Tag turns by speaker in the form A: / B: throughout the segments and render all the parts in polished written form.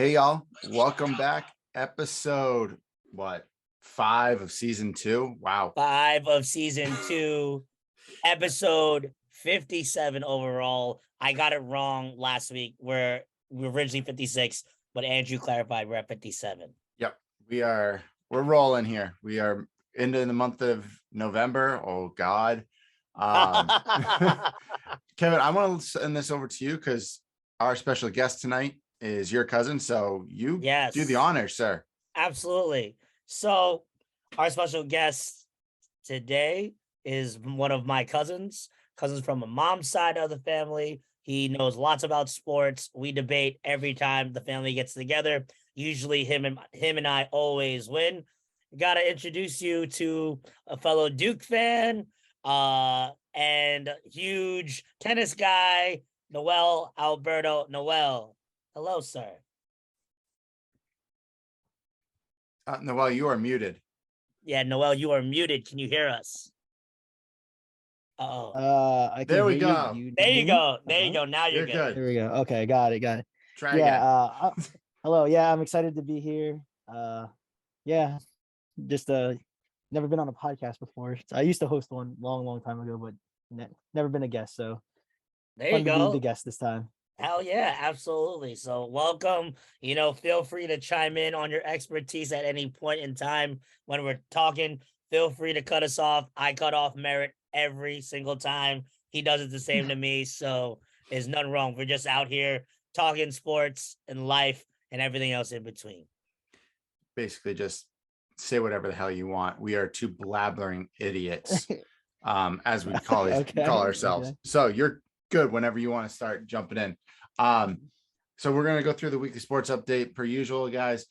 A: Hey y'all, welcome back. Episode 5 of season 2. Wow.
B: 5 of season 2, episode 57 overall. I got it wrong last week. We were originally 56, but Andrew clarified we're at 57.
A: Yep. We're rolling here. We are into the month of November. Oh God. Kevin, I want to send this over to you because our special guest tonight is your cousin. So you do the honors, sir.
B: Absolutely. So our special guest today is one of my cousins from my mom's side of the family. He knows lots about sports. We debate every time the family gets together. Usually him and I always win. Got to introduce you to a fellow Duke fan and huge tennis guy, Noel Alberto. Noel, hello, sir.
A: Noel, you are muted.
B: Yeah, Noel, you are muted. Can you hear us?
A: There we go.
B: There you go. Now you're good.
C: There we go. Okay, got it.
A: Try again.
C: Hello. Yeah, I'm excited to be here. Yeah, just never been on a podcast before. I used to host one long time ago, but never been a guest. So
B: there you go.
C: Be the guest this time.
B: Hell yeah, absolutely. So welcome. Feel free to chime in on your expertise at any point in time when we're talking. Feel free to cut us off. I cut off Merritt every single time. He does it the same to me. So there's nothing wrong. We're just out here talking sports and life and everything else in between.
A: Basically, just say whatever the hell you want. We are two blabbering idiots, as we call ourselves. Okay. So you're good whenever you want to start jumping in. So we're going to go through the weekly sports update per usual, guys.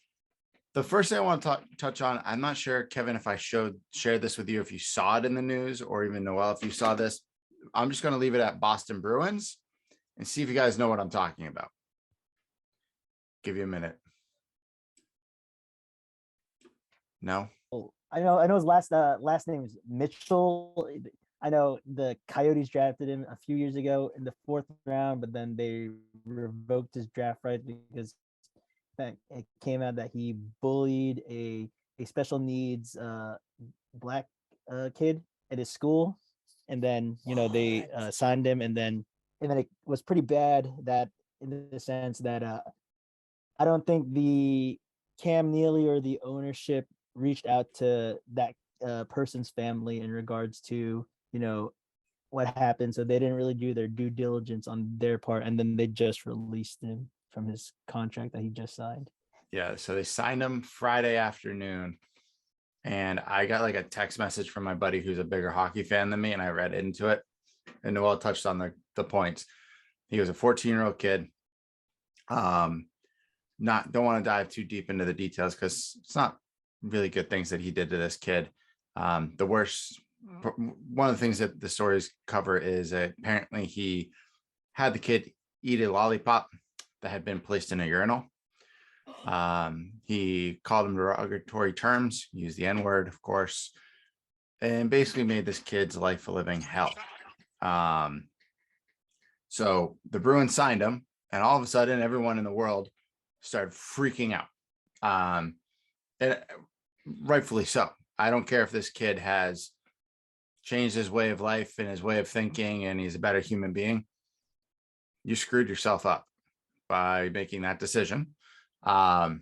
A: The first thing I want to touch on, I'm not sure, Kevin, if I shared this with you, if you saw it in the news, or even Noel, if you saw this. I'm just going to leave it at Boston Bruins and see if you guys know what I'm talking about. Give you a minute. No.
C: I know his last name is Mitchell. I know the Coyotes drafted him a few years ago in the 4th round, but then they revoked his draft rights because it came out that he bullied a special needs black kid at his school, and then they signed him, and then it was pretty bad, that in the sense that I don't think the Cam Neely or the ownership reached out to that person's family in regards to what happened, so they didn't really do their due diligence on their part, and then they just released him from his contract that he just signed.
A: Yeah, so they signed him Friday afternoon, and I got like a text message from my buddy who's a bigger hockey fan than me, and I read into it, and Noel touched on the points. He was a 14-year-old kid. Don't want to dive too deep into the details because it's not really good things that he did to this kid. The worst, one of the things that the stories cover is that apparently he had the kid eat a lollipop that had been placed in a urinal. He called him derogatory terms, used the N-word, of course, and basically made this kid's life a living hell. So the Bruins signed him, and all of a sudden everyone in the world started freaking out. And rightfully so. I don't care if this kid has changed his way of life and his way of thinking and he's a better human being. You screwed yourself up by making that decision. So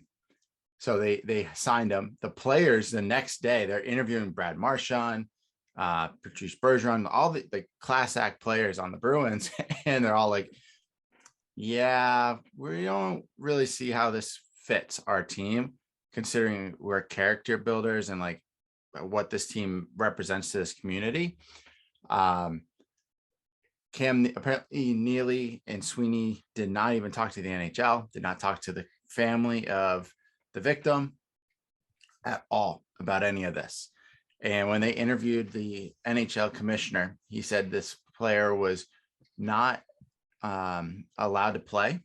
A: they signed him. The players the next day, they're interviewing Brad Marchand, Patrice Bergeron, all the class act players on the Bruins, and they're all like, yeah, we don't really see how this fits our team, considering we're character builders and like what this team represents to this community. Cam, apparently Neely and Sweeney did not even talk to the NHL, did not talk to the family of the victim at all about any of this. And when they interviewed the NHL commissioner, he said this player was not allowed to play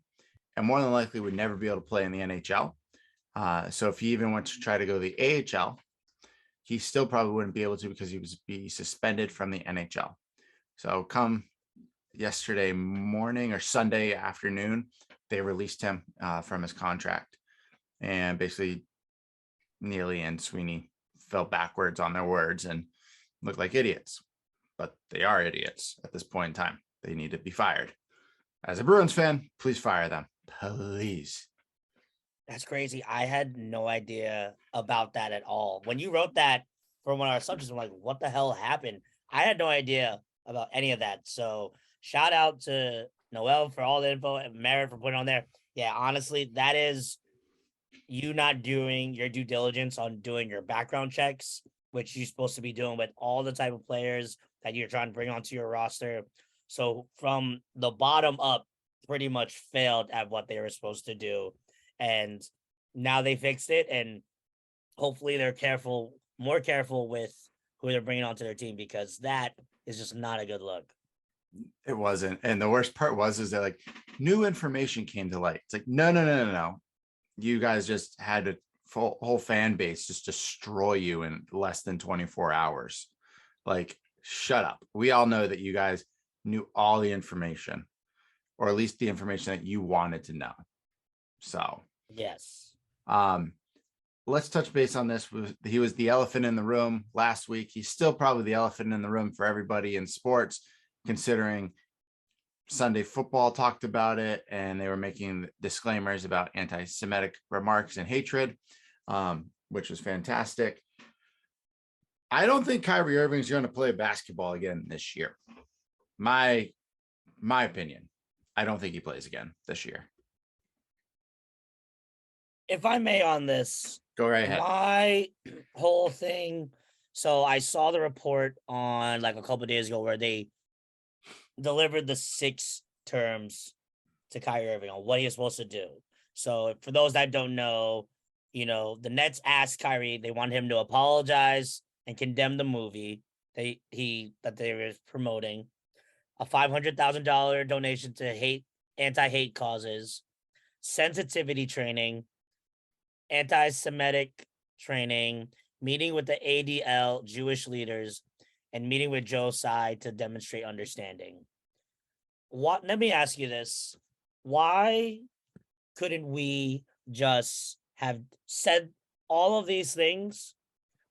A: and more than likely would never be able to play in the NHL. So if he even went to try to go to the AHL, he still probably wouldn't be able to because he would be suspended from the NHL. So come yesterday morning or Sunday afternoon, they released him from his contract, and basically Neely and Sweeney fell backwards on their words and looked like idiots. But they are idiots at this point in time. They need to be fired. As a Bruins fan, please fire them. Please.
B: That's crazy. I had no idea about that at all. When you wrote that for one of our subjects, I'm like, what the hell happened? I had no idea about any of that. So shout out to Noel for all the info and Merritt for putting on there. Yeah, honestly, that is you not doing your due diligence on doing your background checks, which you're supposed to be doing with all the type of players that you're trying to bring onto your roster. So from the bottom up, pretty much failed at what they were supposed to do. And now they fixed it. And hopefully they're more careful with who they're bringing onto their team, because that is just not a good look.
A: It wasn't. And the worst part is that like new information came to light. It's like, no. You guys just had a whole fan base just destroy you in less than 24 hours. Like, shut up. We all know that you guys knew all the information, or at least the information that you wanted to know. So,
B: yes.
A: Let's touch base on this. He was the elephant in the room last week. He's still probably the elephant in the room for everybody in sports, considering Sunday Football talked about it, and they were making disclaimers about anti-Semitic remarks and hatred, which was fantastic. I don't think Kyrie Irving is going to play basketball again this year. My opinion. I don't think he plays again this year.
B: If I may on this,
A: go right ahead.
B: My whole thing. So I saw the report on like a couple of days ago where they delivered the 6 terms to Kyrie Irving on what he is supposed to do. So for those that don't know, the Nets asked Kyrie, they want him to apologize and condemn the movie that they were promoting, a $500,000 donation to anti-hate causes, sensitivity training, anti-Semitic training, meeting with the ADL Jewish leaders, and meeting with Joe Tsai to demonstrate understanding. Let me ask you this. Why couldn't we just have said all of these things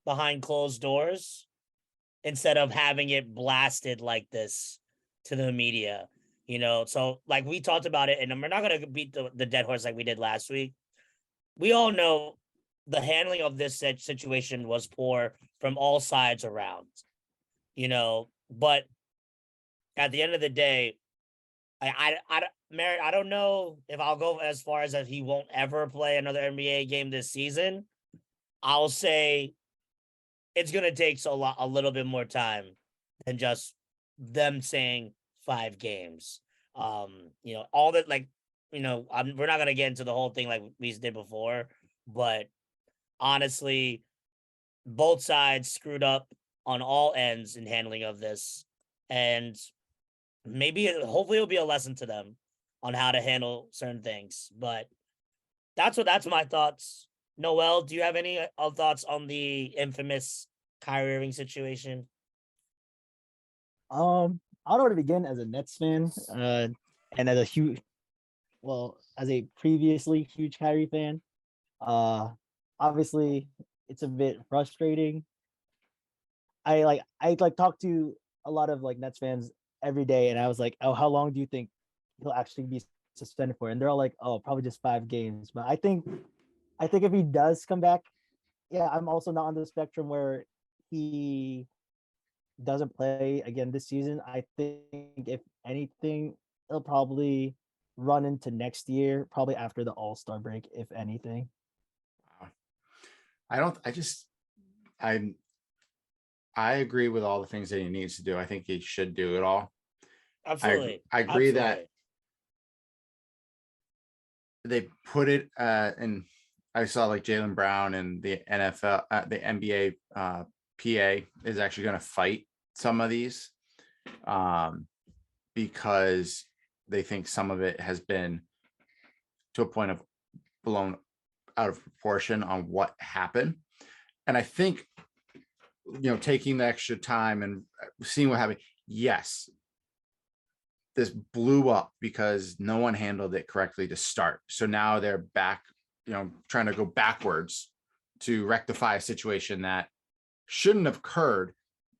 B: behind closed doors instead of having it blasted like this to the media? So like we talked about it, and we're not going to beat the dead horse like we did last week. We all know the handling of this situation was poor from all sides around, but at the end of the day, Merritt, I don't know if I'll go as far as that he won't ever play another NBA game this season. I'll say it's going to take a little bit more time than just them saying 5 games. All that, like, we're not going to get into the whole thing like we did before, but honestly, both sides screwed up on all ends in handling of this. And hopefully it'll be a lesson to them on how to handle certain things. But that's my thoughts. Noel, do you have any thoughts on the infamous Kyrie Irving situation?
C: I don't know where to begin as a Nets fan, and as a previously huge Kyrie fan. Obviously it's a bit frustrating. I talk to a lot of like Nets fans every day, and I was like, oh, how long do you think he'll actually be suspended for? And they're all like, oh, probably just 5 games. But I think if he does come back, yeah, I'm also not on the spectrum where he doesn't play again this season. I think if anything, he'll probably run into next year, probably after the All-Star break, if anything.
A: I agree with all the things that he needs to do. I think he should do it all.
B: Absolutely.
A: I agree that they put it and I saw like Jaylen Brown and the NFL, the NBA PA is actually going to fight some of these because they think some of it has been to a point of blown out of proportion on what happened. And I think, taking the extra time and seeing what happened, yes, this blew up because no one handled it correctly to start. So now they're back, trying to go backwards to rectify a situation that shouldn't have occurred,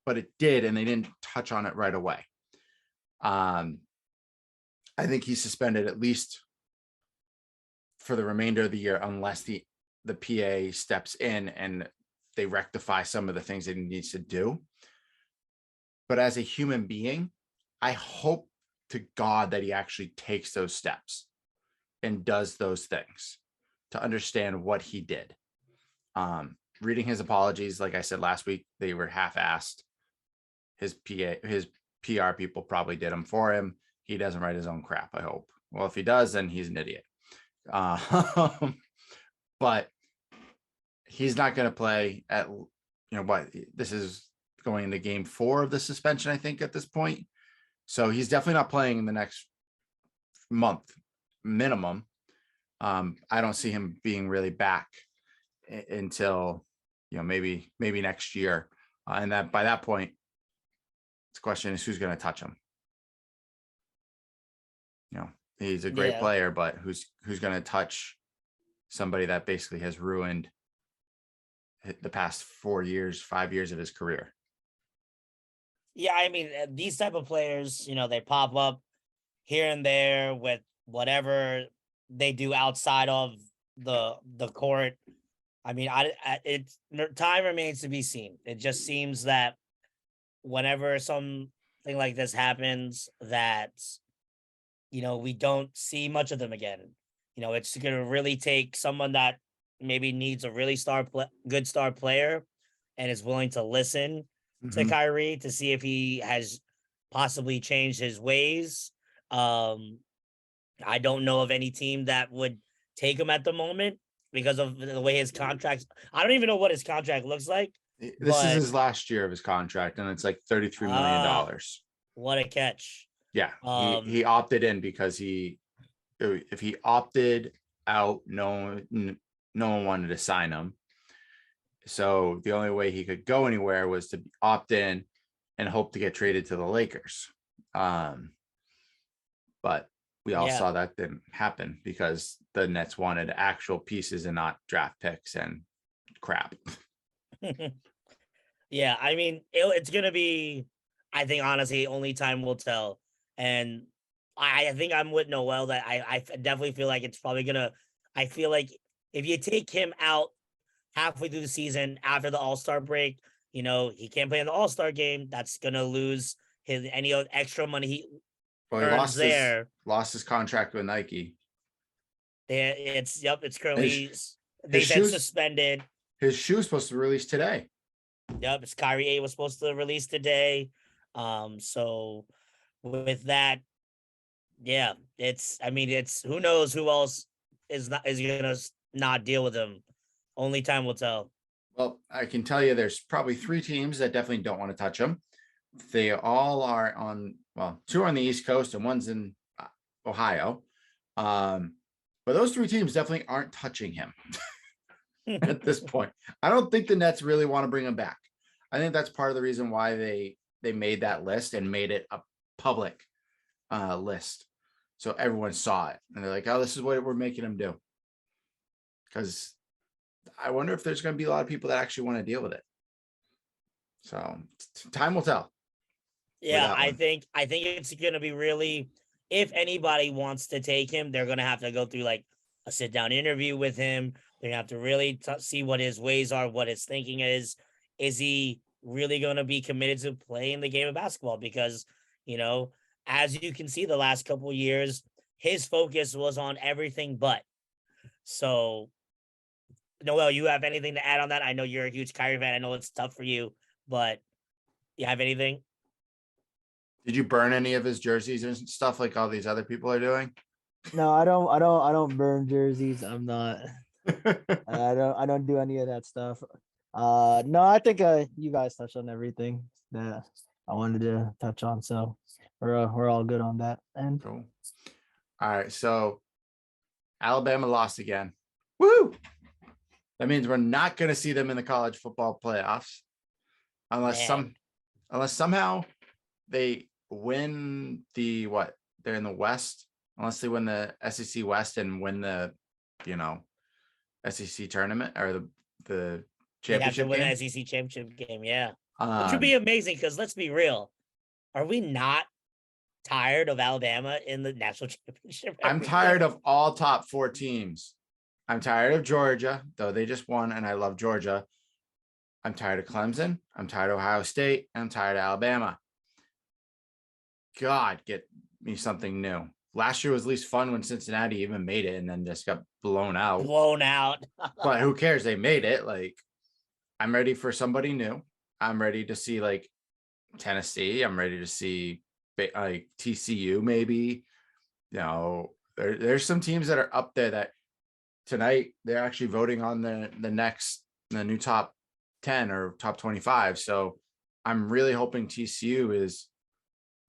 A: but it did, and they didn't touch on it right away. I think he's suspended at least for the remainder of the year, unless the PA steps in and they rectify some of the things that he needs to do. But as a human being, I hope to God that he actually takes those steps and does those things to understand what he did. Reading his apologies, like I said last week, they were half-assed. His PR people probably did them for him. He doesn't write his own crap, I hope. Well, if he does, then he's an idiot. But he's not going to play at, this is going into game 4 of the suspension, I think, at this point. So he's definitely not playing in the next month minimum. I don't see him being really back until, maybe next year. And that by that point, the question is who's going to touch him. He's a great player, but who's going to touch somebody that basically has ruined the past 5 years of his career?
B: Yeah, I mean, these type of players, they pop up here and there with whatever they do outside of the court. I mean, it's time remains to be seen. It just seems that whenever something like this happens, that we don't see much of them again. It's going to really take someone that maybe needs a really good star player and is willing to listen to Kyrie to see if he has possibly changed his ways. I don't know of any team that would take him at the moment because of the way his contract. I don't even know what his contract looks like.
A: This is his last year of his contract, and it's like $33 million.
B: What a catch.
A: Yeah, he opted in because if he opted out, no one wanted to sign him. So the only way he could go anywhere was to opt in and hope to get traded to the Lakers. But we all saw that didn't happen because the Nets wanted actual pieces and not draft picks and crap.
B: Yeah, I mean, it's going to be, I think, honestly, only time will tell. And I think I'm with Noel that I definitely feel like it's probably going to, I feel like if you take him out halfway through the season after the All-Star break, he can't play in the All-Star game. That's going to lose any extra money he earns there.
A: Lost his contract with Nike.
B: It's currently, they said suspended.
A: His shoe is supposed to release today.
B: Yep, it's Kyrie 8 was supposed to release today. So with that, yeah, it's who knows who else is gonna not deal with him. Only time will tell.
A: Well, I can tell you there's probably 3 teams that definitely don't want to touch him. They all are on, 2 are on the East Coast and one's in Ohio. But those 3 teams definitely aren't touching him at this point. I don't think the Nets really want to bring him back. I think that's part of the reason why they made that list and made it a public list. So everyone saw it and they're like, oh, this is what we're making him do. Because I wonder if there's going to be a lot of people that actually want to deal with it. So time will tell.
B: Yeah, I think it's going to be really, if anybody wants to take him, they're going to have to go through like a sit down interview with him. They're going to have to really see what his ways are, what his thinking is. Is he really going to be committed to playing the game of basketball? Because, as you can see, the last couple of years, his focus was on everything but. So, Noel, you have anything to add on that? I know you're a huge Kyrie fan. I know it's tough for you, but you have anything?
A: Did you burn any of his jerseys and stuff like all these other people are doing?
C: No, I don't burn jerseys. I'm not. I don't do any of that stuff. No, I think you guys touched on everything that I wanted to touch on, so we're all good on that. And
A: cool. All right, so Alabama lost again. Woo! That means we're not going to see them in the college football playoffs unless somehow they win the they're in the West, unless they win the SEC West and win the, SEC tournament or the
B: They'd have to
A: championship
B: win
A: game.
B: an SEC championship game, yeah. Which would be
A: Um,
B: amazing because let's be real. Are we not tired of Alabama in the national championship?
A: I'm
B: every
A: tired
B: year?
A: of all top 4 teams. I'm tired of Georgia, though they just won, and I love Georgia. I'm tired of Clemson. I'm tired of Ohio State. I'm tired of Alabama. God, get me something new. Last year was at least fun when Cincinnati even made it and then just got blown out.
B: Blown out.
A: But who cares? They made it. Like, I'm ready for somebody new. I'm ready to see like Tennessee. I'm ready to see like TCU maybe. There's some teams that are up there that tonight they're actually voting on the new top 10 or top 25. So I'm really hoping TCU is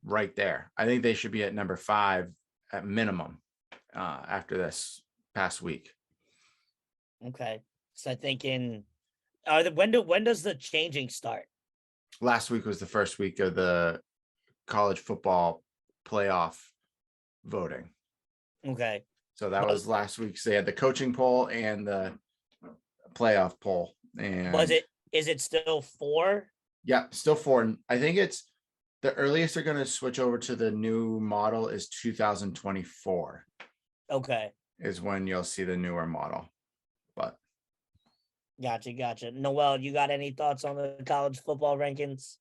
A: right there. I think they should be at number 5 at minimum after this past week.
B: Okay. So I think when does the changing start?
A: Last week was the first week of the college football playoff voting.
B: Okay.
A: So that was last week's. They had the coaching poll and the playoff poll. And
B: is it still 4?
A: Yeah, still 4. I think it's the earliest they're going to switch over to the new model is 2024
B: Okay.
A: is when you'll see the newer model. But
B: Gotcha. Noel, you got any thoughts on the college football rankings?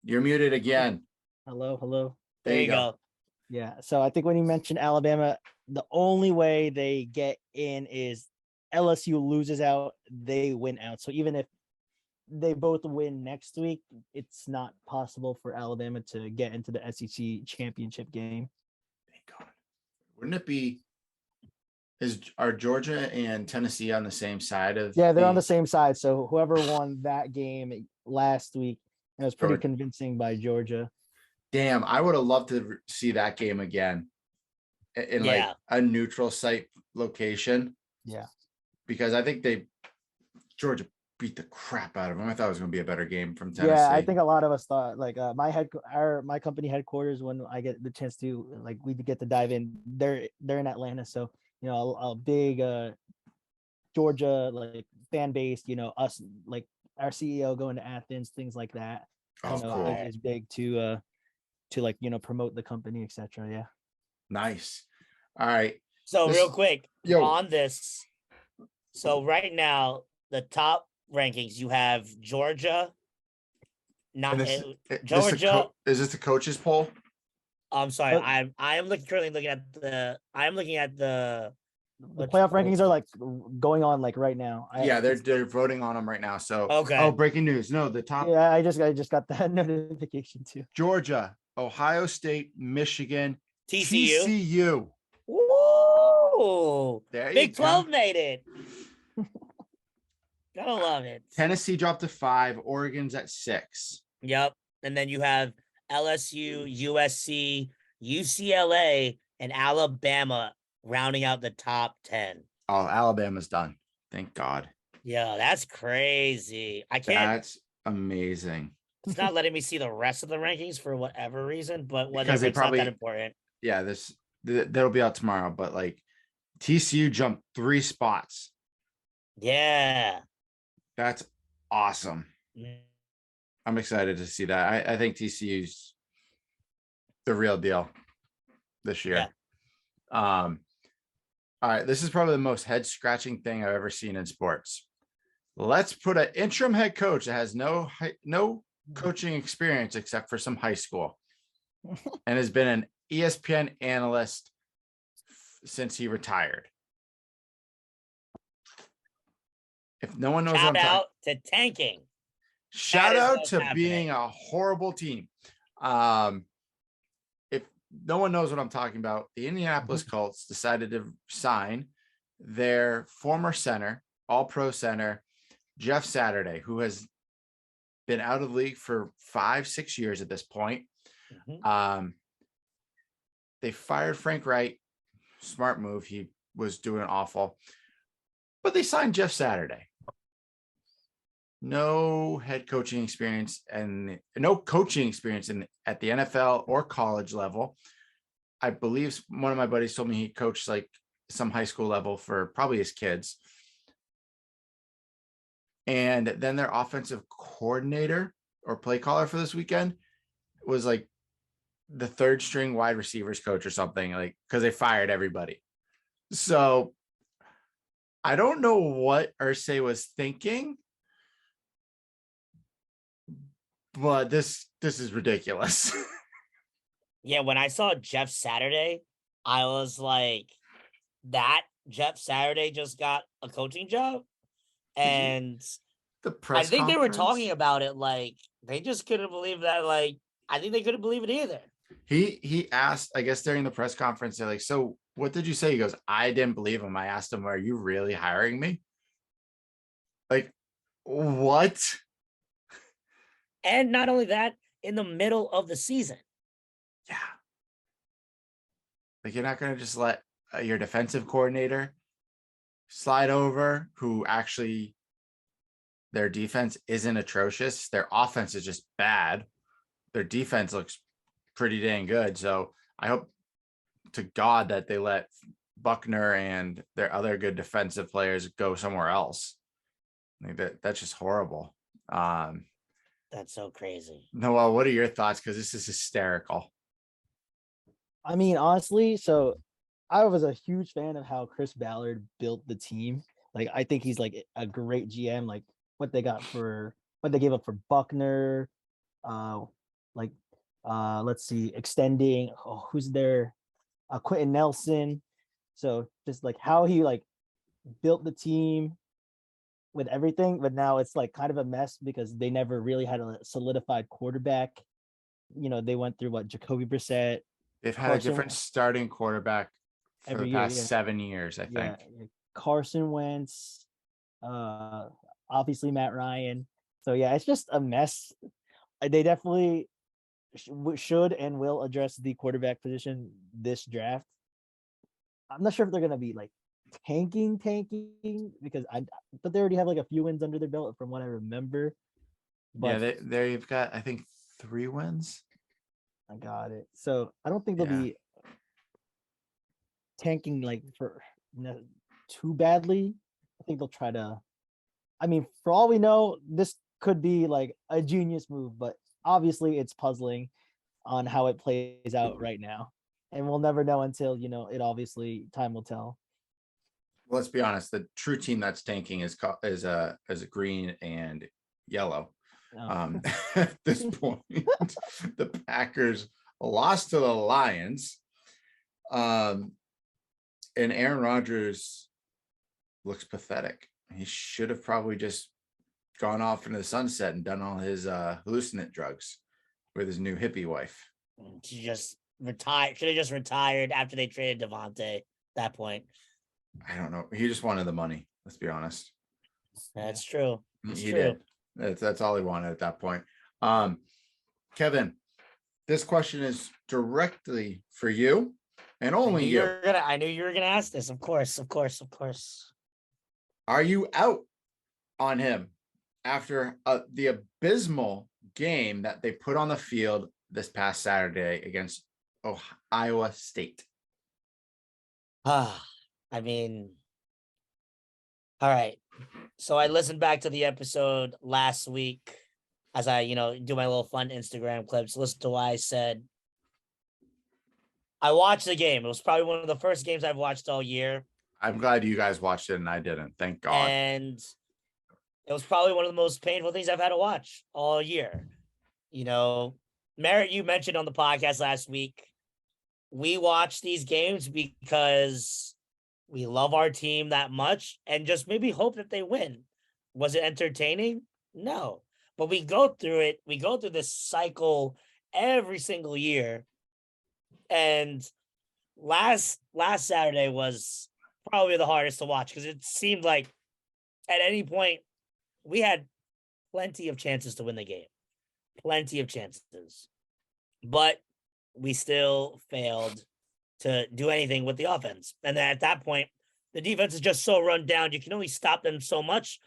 A: you're muted again.
C: Hello.
B: There you go.
C: Yeah. So I think when you mentioned Alabama, the only way they get in is LSU loses out, they win out. So even if they both win next week, it's not possible for Alabama to get into the SEC championship game.
A: Thank God. Wouldn't it be? Are Georgia and Tennessee on the same side of?
C: Yeah, they're on the same side. So whoever won that game last week, it was pretty convincing by Georgia.
A: Damn, I would have loved to see that game again in like a neutral site location.
C: Yeah.
A: Because I think Georgia beat the crap out of them. I thought it was going to be a better game from Tennessee.
C: Yeah, I think a lot of us thought like my company headquarters, when I get the chance to like we get to dive in, they're in Atlanta, so a big Georgia like fan base, us like our CEO going to Athens, things like that.
A: Cool.
C: Is big to like promote the company, etc. Yeah.
A: Nice. All right.
B: So real quick on this. So right now, the top rankings, you have Georgia. Georgia.
A: Is this the coaches poll?
B: I'm sorry. I am currently looking at the
C: playoff rankings are like going on like right now.
A: They're voting on them right now. So
B: okay.
A: Oh, breaking news. No, the top.
C: Yeah, I just got that notification too.
A: Georgia, Ohio State, Michigan,
B: TCU. Woo! Big 12 made it. Gotta love it.
A: Tennessee dropped to 5. Oregon's at 6.
B: Yep. And then you have LSU, USC, UCLA, and Alabama rounding out the top 10.
A: Oh, Alabama's done. Thank God.
B: Yeah, that's crazy. I can't.
A: That's amazing.
B: It's not letting me see the rest of the rankings for whatever reason, but whatever, it's not that important.
A: Yeah, that'll be out tomorrow, but like TCU jumped 3 spots.
B: Yeah.
A: That's awesome. I'm excited to see that. I think TCU's the real deal this year. Yeah. All right, this is probably the most head-scratching thing I've ever seen in sports. Let's put an interim head coach that has no coaching experience except for some high school and has been an ESPN analyst since he retired. If no one knows
B: Shout
A: what I'm
B: out to tanking.
A: Shout out to being a horrible team. If no one knows what I'm talking about, the Indianapolis Colts decided to sign their former center, all-pro center, Jeff Saturday, who has been out of the league for 5-6 years at this point. They fired Frank Wright. Smart move. He was doing awful. But they signed Jeff Saturday. no head coaching experience and no coaching experience at the NFL or college level. I believe one of my buddies told me he coached like some high school level for probably his kids. And then their offensive coordinator or play caller for this weekend was like the third string wide receivers coach or something, like, because they fired everybody. So I don't know what Irsay was thinking, but this is ridiculous.
B: Yeah, when I saw Jeff Saturday, I was like, that Jeff Saturday just got a coaching job. And
A: The
B: I
A: press
B: think they were
A: conference,
B: talking about it like they just couldn't believe that. Like, I think they couldn't believe it either.
A: he asked, I guess during the press conference, they're like, so what did you say? He goes, I didn't believe him. I asked him, are you really hiring me? Like, what?
B: And not only that, in the middle of the season.
A: Yeah. Like, you're not going to just let your defensive coordinator slide over, who actually their defense isn't atrocious. Their offense is just bad. Their defense looks pretty dang good. So I hope to God that they let Buckner and their other good defensive players go somewhere else. Like that's just horrible.
B: That's so crazy.
A: Noel, what are your thoughts? Because this is hysterical.
C: I mean, honestly, so I was a huge fan of how Chris Ballard built the team. Like, I think he's like a great GM. Like what they gave up for Buckner, uh, like let's see, extending. Oh, who's there? Quentin Nelson. So just like how he like built the team with everything, but now it's like kind of a mess because they never really had a solidified quarterback. They went through what Jacoby Brissett,
A: They've had a
C: Carson
A: different starting quarterback for the
C: every year.
A: past
C: Yeah,
A: 7 years, I
C: yeah.
A: think.
C: Carson Wentz, uh, obviously Matt Ryan. So yeah, it's just a mess. They definitely should and will address the quarterback position this draft. I'm not sure if they're gonna be like tanking because but they already have like a few wins under their belt from what I remember.
A: Yeah,
C: But
A: they've got, I think, 3 wins.
C: I got it. So I don't think they'll
A: Yeah.
C: be tanking like for too badly. I think they'll try to. I mean, for all we know, this could be like a genius move, but obviously it's puzzling on how it plays out right now, and we'll never know until it. Obviously, time will tell.
A: Well, let's be honest. The true team that's tanking is a green and yellow.
C: Oh.
A: At this point, the Packers lost to the Lions. And Aaron Rodgers looks pathetic. He should have probably just gone off into the sunset and done all his hallucinant drugs with his new hippie wife.
B: She just retired. Should have just retired after they traded Devontae. At that point,
A: I don't know. He just wanted the money. Let's be honest.
B: that's true. It's
A: He
B: true.
A: did. That's all he wanted at that point. Kevin, this question is directly for you and only you.
B: I knew you were gonna ask this. Of course.
A: Are you out on him after the abysmal game that they put on the field this past Saturday against Iowa State?
B: I mean, all right. So I listened back to the episode last week as I, do my little fun Instagram clips. Listen to why I said I watched the game. It was probably one of the first games I've watched all year.
A: I'm glad you guys watched it and I didn't. Thank God.
B: And it was probably one of the most painful things I've had to watch all year. Merritt, you mentioned on the podcast last week, we watch these games because we love our team that much and just maybe hope that they win. Was it entertaining? No. But we go through it. We go through this cycle every single year. And last Saturday was probably the hardest to watch because it seemed like at any point we had plenty of chances to win the game. Plenty of chances. But we still failed to do anything with the offense. And then at that point, the defense is just so run down. You can only stop them so much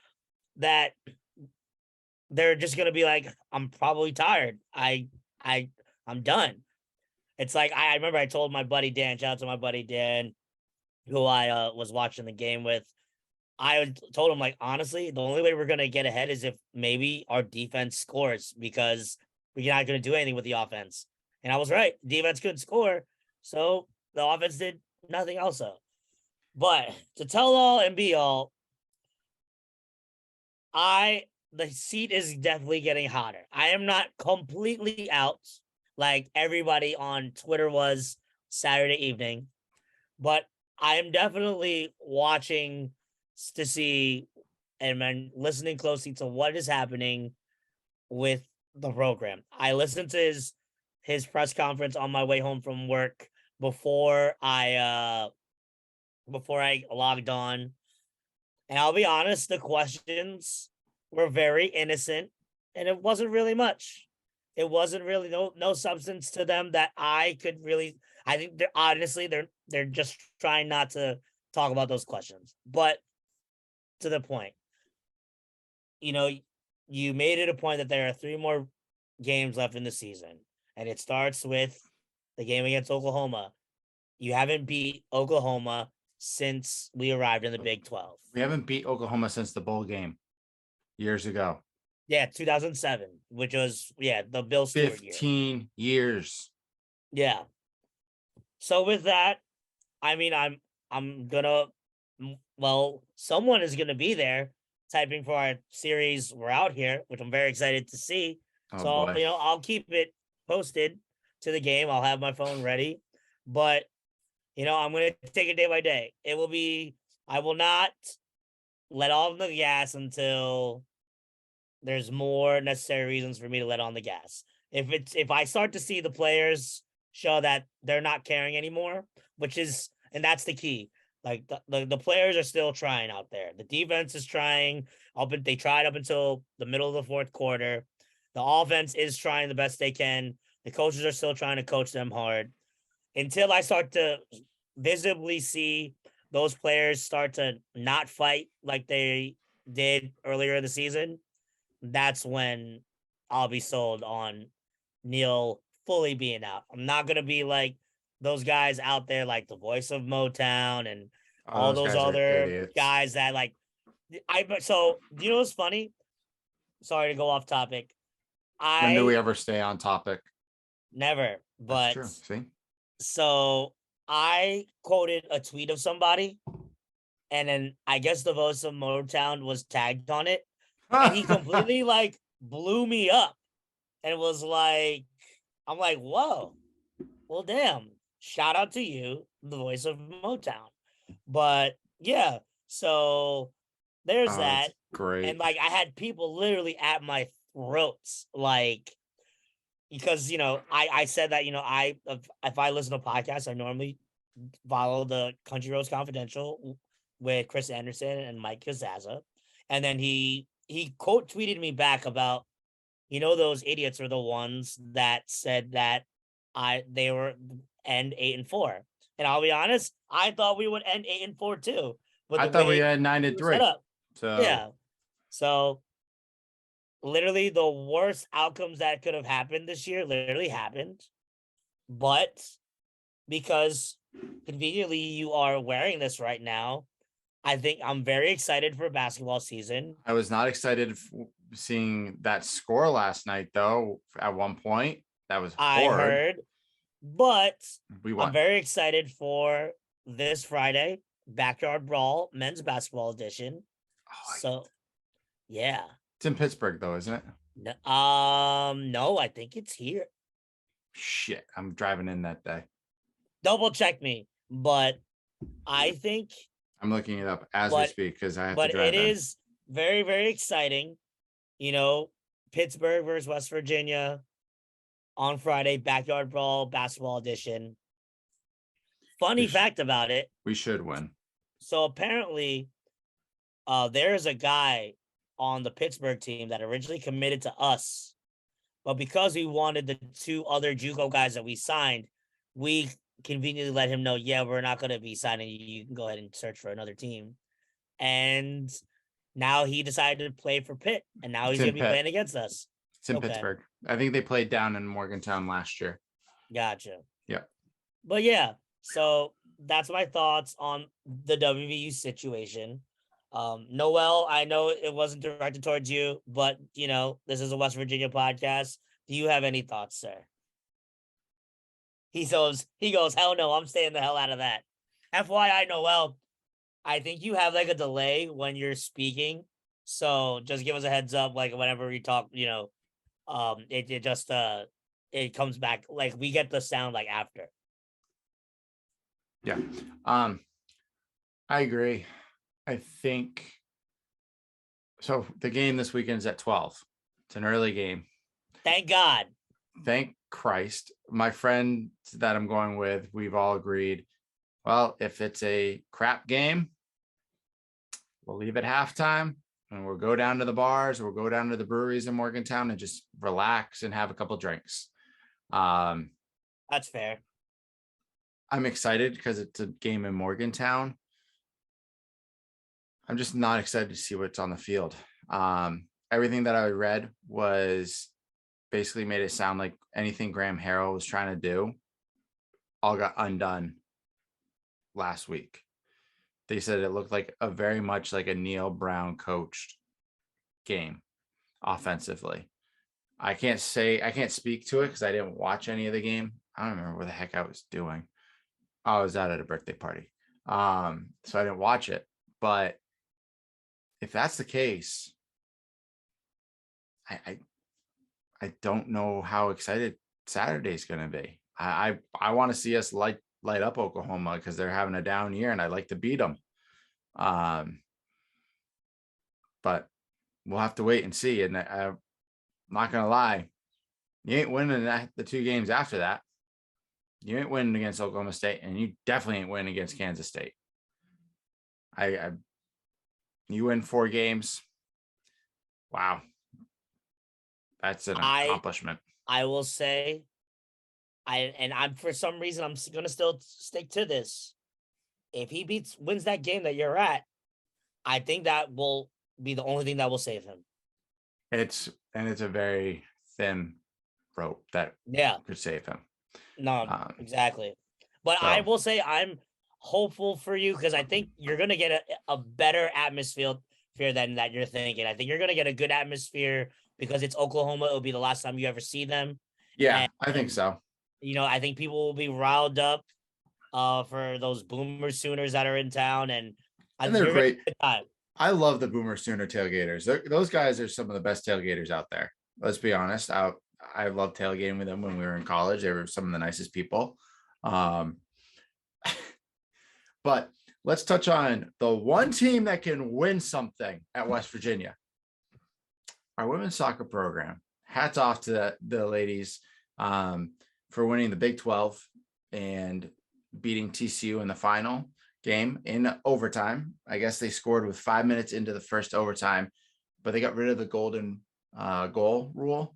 B: that they're just gonna be like, I'm probably tired. I'm done. It's like I remember I told my buddy Dan, shout out to my buddy Dan, who I was watching the game with. I told him, like, honestly, the only way we're gonna get ahead is if maybe our defense scores, because we're not gonna do anything with the offense. And I was right. Defense couldn't score, so the offense did nothing also. But to tell all and be all, the seat is definitely getting hotter. I am not completely out like everybody on Twitter was Saturday evening, but I am definitely watching to see and listening closely to what is happening with the program. I listened to his press conference on my way home from work before I logged on. And I'll be honest, the questions were very innocent and it wasn't really much. It wasn't really no substance to them that I could really. I think they're just trying not to talk about those questions. But to the point, you know, you made it a point that there are 3 more games left in the season, and it starts with the game against Oklahoma. You haven't beat Oklahoma since we arrived in the Big 12.
A: We haven't beat Oklahoma since the bowl game years ago.
B: Yeah, 2007, which was the Bill Stewart year.
A: 15 years.
B: Yeah. So with that, I mean, I'm gonna, someone is gonna be there typing for our series. We're out here, which I'm very excited to see.
A: Oh,
B: So
A: boy.
B: I'll keep it posted to the game. I'll have my phone ready, but I'm gonna take it day by day. It will be. I will not let off the gas until there's more necessary reasons for me to let on the gas. If I start to see the players show that they're not caring anymore, and that's the key. Like the players are still trying out there. The defense is trying. They tried up until the middle of the fourth quarter. The offense is trying the best they can. The coaches are still trying to coach them hard. Until I start to visibly see those players start to not fight like they did earlier in the season, that's when I'll be sold on Neil fully being out. I'm not going to be like those guys out there, like the voice of Motown and all those
A: guys are
B: other
A: idiots.
B: guys that so do you know what's funny? Sorry to go off topic.
A: When do we ever stay on topic?
B: Never, but
A: That's true. See?
B: So I quoted a tweet of somebody, and then I guess the voice of Motown was tagged on it, and he completely blew me up and was like, I'm like, whoa, well, damn, shout out to you, the voice of Motown. But yeah, so there's that.
A: Great.
B: And I had people literally at my throats, because I said that if I listen to podcasts, I normally follow the Country Roads Confidential with Chris Anderson and Mike Kazaza, and then he quote tweeted me back about those idiots are the ones that said that they were end 8-4, and I'll be honest, I thought we would end 8-4 too, but
A: I thought we had 9-3. So
B: yeah, so literally the worst outcomes that could have happened this year literally happened, but because conveniently you are wearing this right now, I think I'm very excited for basketball season.
A: I was not excited seeing that score last night, though. At one point, that was
B: I heard, but
A: we won.
B: I'm very excited for this Friday, Backyard Brawl men's basketball edition. So, yeah,
A: it's in Pittsburgh, though, isn't it?
B: No, I think it's here.
A: Shit, I'm driving in that day.
B: Double check me, but I think
A: I'm looking it up as we speak because I have to drive.
B: But it is very, very exciting. Pittsburgh versus West Virginia on Friday, Backyard Brawl basketball edition. Funny fact about it.
A: We should win.
B: So apparently, there's a guy on the Pittsburgh team that originally committed to us, but because we wanted the 2 other JUCO guys that we signed, we conveniently let him know, yeah, we're not going to be signing you. You can go ahead and search for another team. And Now he decided to play for Pitt, and now
A: It's
B: he's
A: in
B: gonna be
A: Pitt.
B: playing against us.
A: It's in
B: Okay.
A: Pittsburgh. I think they played down in Morgantown last year.
B: Gotcha.
A: Yeah.
B: But yeah, so that's my thoughts on the WVU situation. Noel, I know it wasn't directed towards you, but this is a West Virginia podcast. Do you have any thoughts, sir? He goes, hell no, I'm staying the hell out of that. FYI, Noel, I think you have like a delay when you're speaking. So just give us a heads up, like whenever we talk, it just it comes back, like we get the sound like after.
A: Yeah. I agree. I think so. The game this weekend is at 12. It's an early game.
B: Thank God.
A: Thank Christ. My friends that I'm going with, we've all agreed, well, if it's a crap game, we'll leave at halftime and we'll go down to the bars or we'll go down to the breweries in Morgantown and just relax and have a couple drinks.
B: That's fair.
A: I'm excited because it's a game in Morgantown. I'm just not excited to see what's on the field. Everything that I read was basically made it sound like anything Graham Harrell was trying to do all got undone last week. They said it looked like a very much like a Neil Brown coached game offensively. I can't speak to it because I didn't watch any of the game. I don't remember what the heck I was doing. I was out at a birthday party. So I didn't watch it. But if that's the case, I don't know how excited Saturday's going to be. I want to see us light up Oklahoma because they're having a down year and I'd like to beat them. But we'll have to wait and see. And I'm not going to lie, you ain't winning the 2 games after that. You ain't winning against Oklahoma State, and you definitely ain't winning against Kansas State. You win 4 games. Wow. That's an accomplishment.
B: I will say, I'm for some reason I'm gonna still stick to this. If he wins that game that you're at, I think that will be the only thing that will save him.
A: It's a very thin rope that could save him.
B: No, exactly. But so, I will say I'm hopeful for you because I think you're gonna get a better atmosphere than that you're thinking. I think you're gonna get a good atmosphere because it's Oklahoma. It'll be the last time you ever see them.
A: Yeah, I think so.
B: I think people will be riled up for those Boomer Sooners that are in town, and
A: they're great. I love the Boomer Sooner tailgaters. Those guys are some of the best tailgaters out there. Let's be honest. I loved tailgating with them when we were in college. They were some of the nicest people. But let's touch on the one team that can win something at West Virginia. Our women's soccer program. Hats off to the ladies for winning the Big 12 and beating TCU in the final game in overtime. I guess they scored with 5 minutes into the first overtime, but they got rid of the golden goal rule.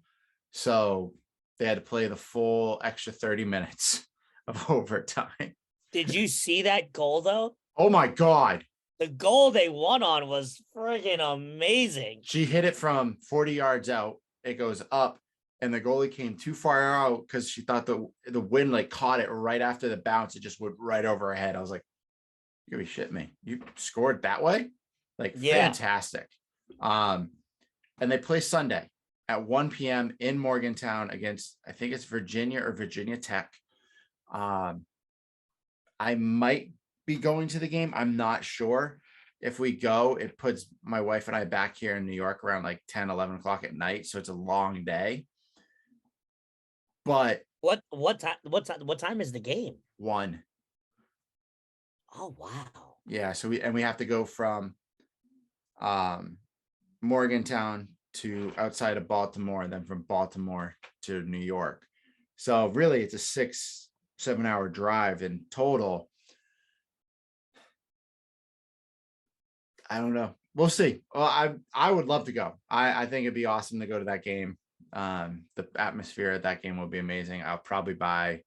A: So they had to play the full extra 30 minutes of overtime.
B: Did you see that goal though?
A: Oh my God.
B: The goal they won on was freaking amazing.
A: She hit it from 40 yards out. It goes up and the goalie came too far out because she thought the wind like caught it right after the bounce. It just went right over her head. I was like, you're gonna be shitting me. You scored that way? Like, fantastic. And they play Sunday at 1 p.m. in Morgantown against, I think it's Virginia or Virginia Tech. I might be going to the game. I'm not sure. If we go, it puts my wife and I back here in New York around like 10, 11 o'clock at night. So it's a long day. But
B: what time is the game?
A: 1.
B: Oh, wow.
A: Yeah. So we have to go from Morgantown to outside of Baltimore and then from Baltimore to New York. So really it's a 6-7 hour drive in total. I don't know. We'll see. Well, I would love to go. I think it'd be awesome to go to that game. The atmosphere at that game will be amazing. I'll probably buy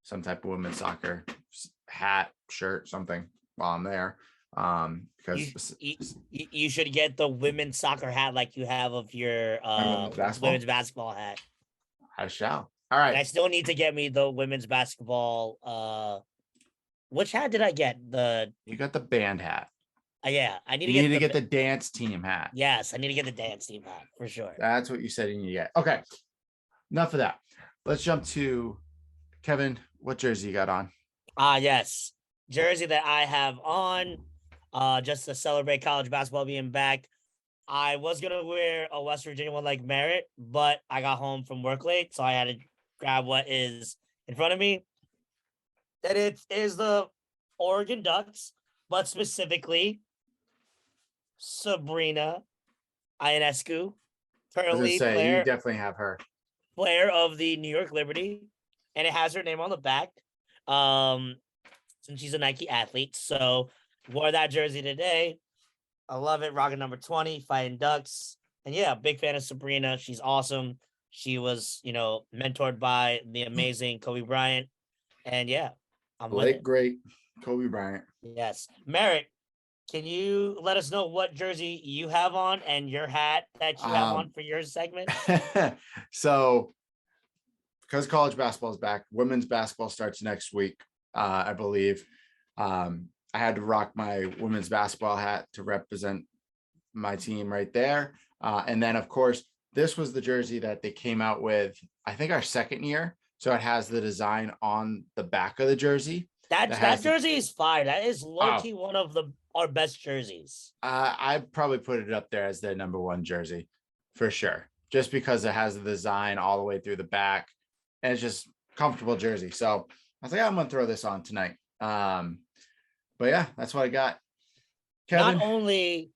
A: some type of women's soccer hat, shirt, something while I'm there. Because
B: You should get the women's soccer hat like you have of your women's basketball hat.
A: I shall. All
B: And I
A: right.
B: still need to get me the women's basketball. Which hat did I get?
A: You got the band hat.
B: Yeah, I need
A: You
B: to
A: need to
B: get
A: get the dance team hat.
B: Yes, I need to get the dance team hat for sure.
A: That's what you said you need to get. Okay. Enough of that. Let's jump to Kevin. What jersey you got on?
B: Yes. Jersey that I have on, just to celebrate college basketball being back. I was gonna wear a West Virginia one like Merritt, but I got home from work late, so I had to grab what is in front of me. That it is the Oregon Ducks, but specifically Sabrina Ionescu,
A: I was gonna
B: currently
A: say you
B: player
A: definitely have her.
B: of the New York Liberty, and it has her name on the back. Since she's a Nike athlete, so wore that jersey today. I love it. Rocking number 20, fighting Ducks. And yeah, big fan of Sabrina. She's awesome. She was, mentored by the amazing Kobe Bryant. And yeah, I'm with
A: Late
B: it.
A: great Kobe Bryant.
B: Yes. Merritt, can you let us know what jersey you have on and your hat that you have on for your segment?
A: So, because college basketball is back, women's basketball starts next week, I believe. I had to rock my women's basketball hat to represent my team right there. And then, of course, this was the jersey that they came out with, I think, our second year. So it has the design on the back of the jersey.
B: That jersey is fire. That is low-key one of our best jerseys.
A: I'd probably put it up there as the number one jersey for sure, just because it has the design all the way through the back. And it's just comfortable jersey. So I was like, I'm gonna throw this on tonight. But yeah, that's what I got. Kevin?
B: Not only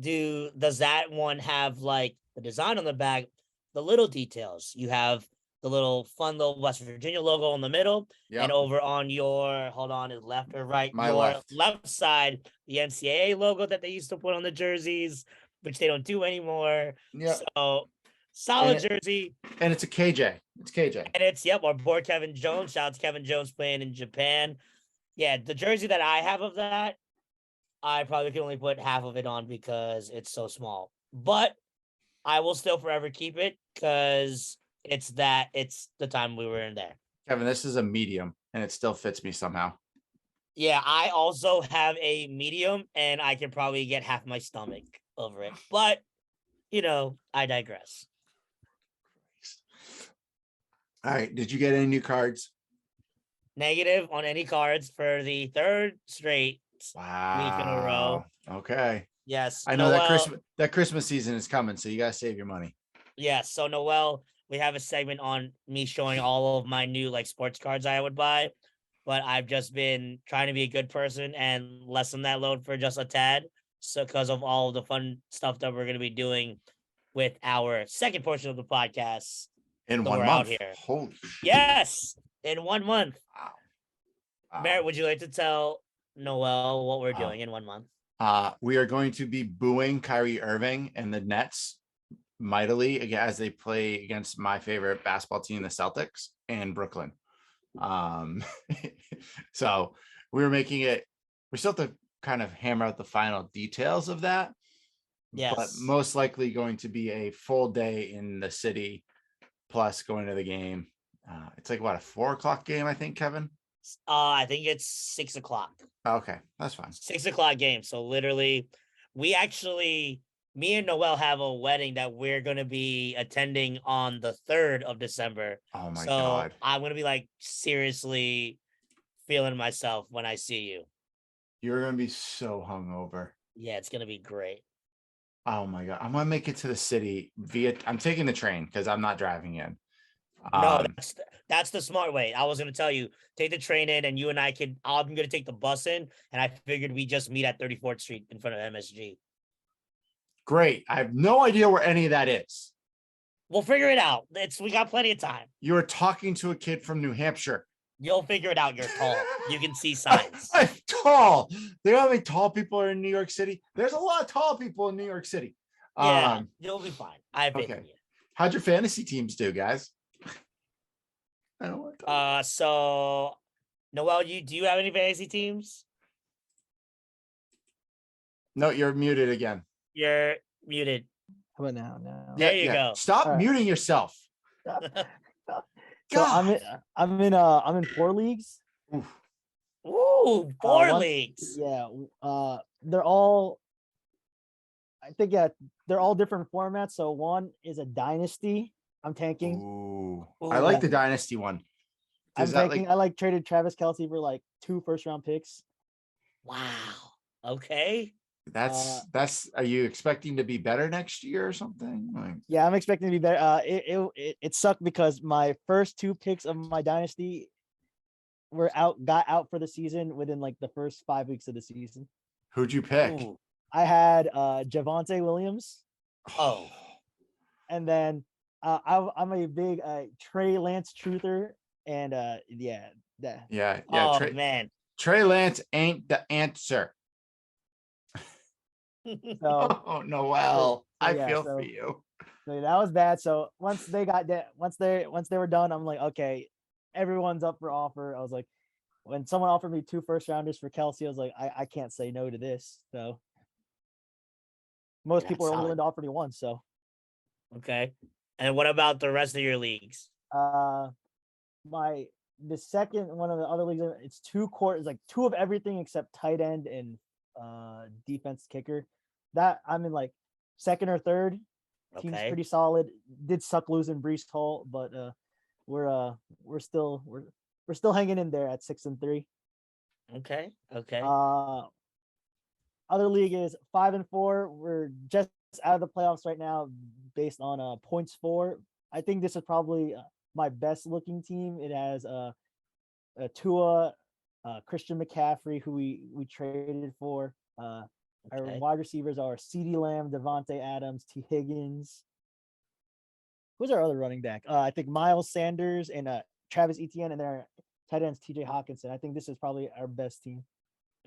B: does that one have like the design on the back, the little details. You have the fun little West Virginia logo in the middle, and over on your is left or right?
A: My
B: left side, the NCAA logo that they used to put on the jerseys, which they don't do anymore.
A: Yeah.
B: So solid jersey.
A: And it's a KJ. It's KJ.
B: And it's our boy Kevin Jones. Shout out to Kevin Jones playing in Japan. Yeah, the jersey that I have of that, I probably can only put half of it on because it's so small. But I will still forever keep it because it's the time we were in there.
A: Kevin, this is a medium and it still fits me somehow.
B: Yeah, I also have a medium and I can probably get half my stomach over it. But, I digress.
A: All right. Did you get any new cards?
B: Negative on any cards for the third straight week in a row.
A: Okay.
B: Yes.
A: I know that Christmas season is coming, so you gotta save your money.
B: Yes. So Noel, we have a segment on me showing all of my new sports cards I would buy, but I've just been trying to be a good person and lessen that load for just a tad. So because of all of the fun stuff that we're going to be doing with our second portion of the podcast.
A: In 1 month. Out here. Holy shit.
B: Yes. In 1 month.
A: Wow.
B: Merritt, would you like to tell Noel what we're doing in 1 month?
A: We are going to be booing Kyrie Irving and the Nets mightily as they play against my favorite basketball team, the Celtics, in Brooklyn. So we still have to kind of hammer out the final details of that.
B: Yes.
A: But most likely going to be a full day in the city, plus going to the game. It's like what, a 4:00 game, I think, Kevin?
B: I think it's 6 o'clock.
A: Okay, that's fine.
B: 6 o'clock game. So literally, me and Noel have a wedding that we're going to be attending on the 3rd of December.
A: Oh my God.
B: I'm going to be seriously feeling myself when I see you.
A: You're going to be so hungover.
B: Yeah, it's going to be great.
A: Oh my God. I'm going to make it to the city I'm taking the train because I'm not driving in.
B: No, that's the smart way. I was going to tell you, take the train in and you and I'm going to take the bus in. And I figured we just meet at 34th Street in front of MSG.
A: Great. I have no idea where any of that is.
B: We'll figure it out. We got plenty of time.
A: You were talking to a kid from New Hampshire.
B: You'll figure it out. You're tall. You can see signs.
A: I'm tall. They know how many tall people are in New York City. There's a lot of tall people in New York City.
B: Yeah, you'll be fine. I have faith in you.
A: How'd your fantasy teams do, guys? I don't want to.
B: So Noel, do you have any fantasy teams?
A: No, you're muted again.
B: You're muted.
C: How about now? Now.
B: There you go.
A: Stop
C: All right.
A: muting yourself.
C: So
A: God.
C: I'm in 4 leagues.
A: Oof.
B: Ooh, 4
C: one-
B: leagues.
C: Yeah. They're all. I think they're all different formats. So one is a dynasty. I'm tanking.
A: Ooh. I like the dynasty one.
C: I'm
A: Does that
C: tanking. I like traded Travis Kelce for like 2 first-round picks.
B: Wow. Okay.
A: that's are you expecting to be better next year or something? Like,
C: Yeah, I'm expecting to be better. It sucked because my first 2 picks of my dynasty got out for the season within like the first 5 weeks of the season.
A: who'd you pick?
B: Ooh.
C: I had Javonte Williams,
B: Oh.
C: and then I'm a big Trey Lance truther, and yeah, that
A: Yeah.
B: Oh
A: Trey,
B: man.
A: Trey Lance ain't the answer.
C: so
A: Oh, Noel. I
C: yeah,
A: feel for you.
C: so that was bad. So once they were done, I'm like, okay, everyone's up for offer. I was like, when someone offered me 2 first-rounders for Kelsey, I was like, I can't say no to this. So most
B: That's
C: people are only willing
B: solid.
C: to offer me one. So
B: Okay. And what about the rest of your leagues?
C: the second one of the other leagues, it's 2 quarters, like 2 of everything except tight end and defense kicker. That I'm in like second or third. Team's
B: Okay.
C: pretty solid. Did suck losing Brees Hall, but we're still hanging in there at 6-3.
B: Okay. Okay.
C: Other league is 5-4. We're just out of the playoffs right now based on points for. I think this is probably my best looking team. It has a Tua, Christian McCaffrey, who we traded for. Our
B: Okay.
C: wide receivers are CeeDee Lamb, Devontae Adams, T. Higgins. Who's our other running back? I think Miles Sanders and Travis Etienne, and their tight ends TJ Hawkinson. I think this is probably our best team.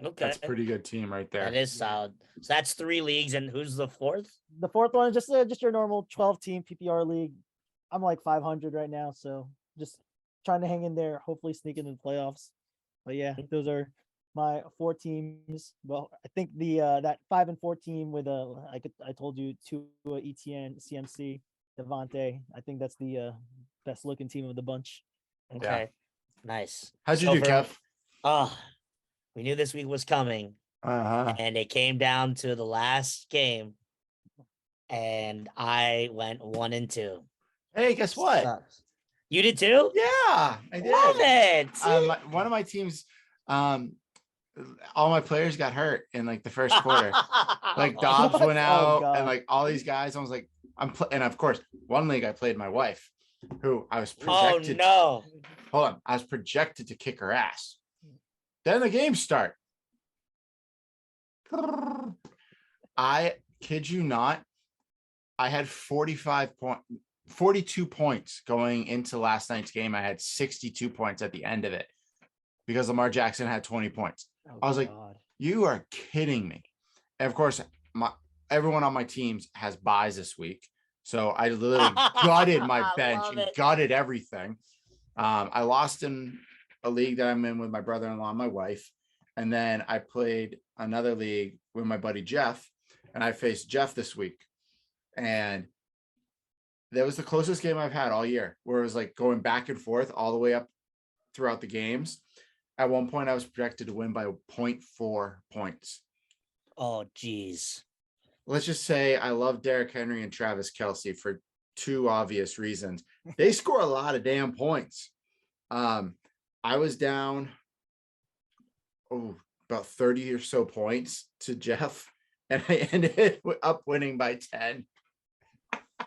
B: Okay.
A: That's a pretty good team right there.
B: That is solid. So that's 3 leagues, and who's the 4th?
C: The 4th one is just your normal 12-team PPR league. I'm like 500 right now, so just trying to hang in there, hopefully sneak into the playoffs. But yeah, those are my 4 teams. Well, I think the that 5-4 team with I told you, 2 ETN, CMC, Devontae. I think that's the best looking team of the bunch.
B: Okay. Nice.
A: How'd you
B: So
A: do, Kev?
B: We knew this week was coming, and it came down to the last game, and I went 1-2.
A: Hey, guess what?
C: Sucks.
B: You did too?
A: Yeah, I did.
B: Love it.
A: One of my teams, all my players got hurt in like the first quarter. Like Dobbs
C: What?
A: went
C: Oh,
A: out,
C: God.
A: and like all these guys. I was like, and of course, one league I played my wife, who I was projected.
B: Oh no.
A: Hold on, I was projected to kick her ass. Then the game start. I kid you not, I had 42 points going into last night's game. I had 62 points at the end of it because Lamar Jackson had 20 points.
C: Oh,
A: I was like,
C: God.
A: you are kidding me. And of course, everyone on my teams has buys this week. So I literally gutted my bench and gutted everything. I lost in a league that I'm in with my brother-in-law and my wife. And then I played another league with my buddy Jeff, and I faced Jeff this week. And that was the closest game I've had all year, where it was like going back and forth all the way up throughout the games. At one point, I was projected to win by 0.4 points.
B: Oh, geez.
A: Let's just say I love Derrick Henry and Travis Kelce for 2 obvious reasons. They score a lot of damn points. I was down about 30 or so points to Jeff, and I ended up winning by 10.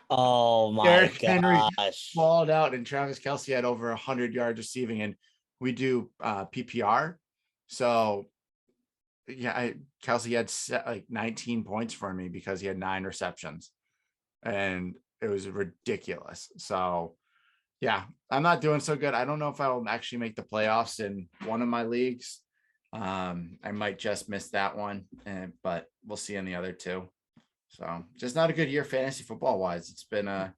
B: Oh my
A: Derrick Henry
B: gosh.
A: balled out, and Travis Kelce had over 100 yards receiving, and we do PPR. So yeah, Kelce had like 19 points for me because he had 9 receptions, and it was ridiculous. So yeah, I'm not doing so good. I don't know if I will actually make the playoffs in one of my leagues. I might just miss that one, but we'll see in the other 2. So just not a good year fantasy football wise. It's been a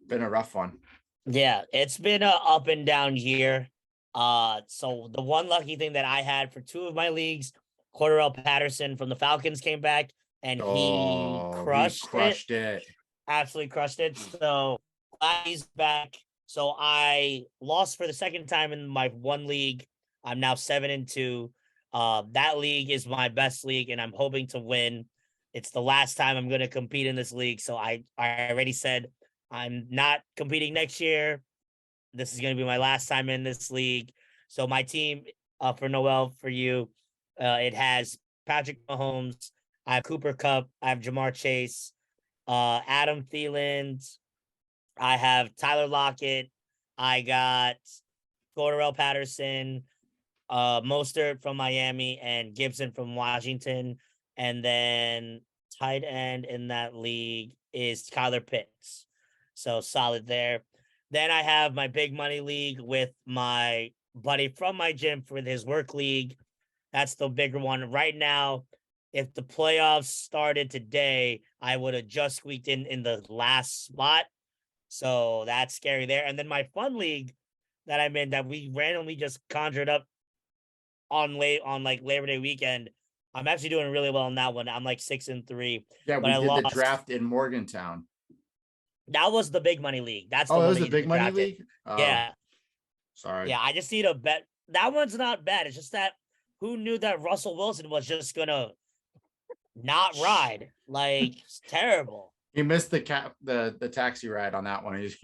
A: rough one.
B: Yeah, it's been a up and down year. So the one lucky thing that I had for 2 of my leagues, Cordarrelle Patterson from the Falcons came back and he
A: crushed it.
B: Absolutely crushed it. So glad he's back. So I lost for the second time in my one league. I'm now 7-2. That league is my best league, and I'm hoping to win. It's the last time I'm going to compete in this league. So I already said I'm not competing next year. This is going to be my last time in this league. So my team, for Noel, for you, it has Patrick Mahomes. I have Cooper Kupp. I have Jamar Chase. Adam Thielen. I have Tyler Lockett. I got Cordarrelle Patterson, Mostert from Miami, and Gibson from Washington. And then tight end in that league is Kyler Pitts. So solid there. Then I have my big money league with my buddy from my gym for his work league. That's the bigger one. Right now, if the playoffs started today, I would have just squeaked in the last spot. So that's scary there. And then my fun league that I'm in that we randomly just conjured up on like Labor Day weekend. I'm actually doing really well in that one. I'm like 6-3.
A: Yeah,
B: but
A: we
B: I
A: did the
B: lost.
A: draft in Morgantown.
B: That was the big money league. That's the
A: Oh,
B: one
A: it was
B: that
A: the
B: you
A: big money
B: drafted.
A: league? Oh,
B: Yeah.
A: sorry.
B: Yeah, I just need a bet. That one's not bad. It's just that who knew that Russell Wilson was just gonna not ride? Like, it's terrible.
A: He missed the taxi ride on that one. He's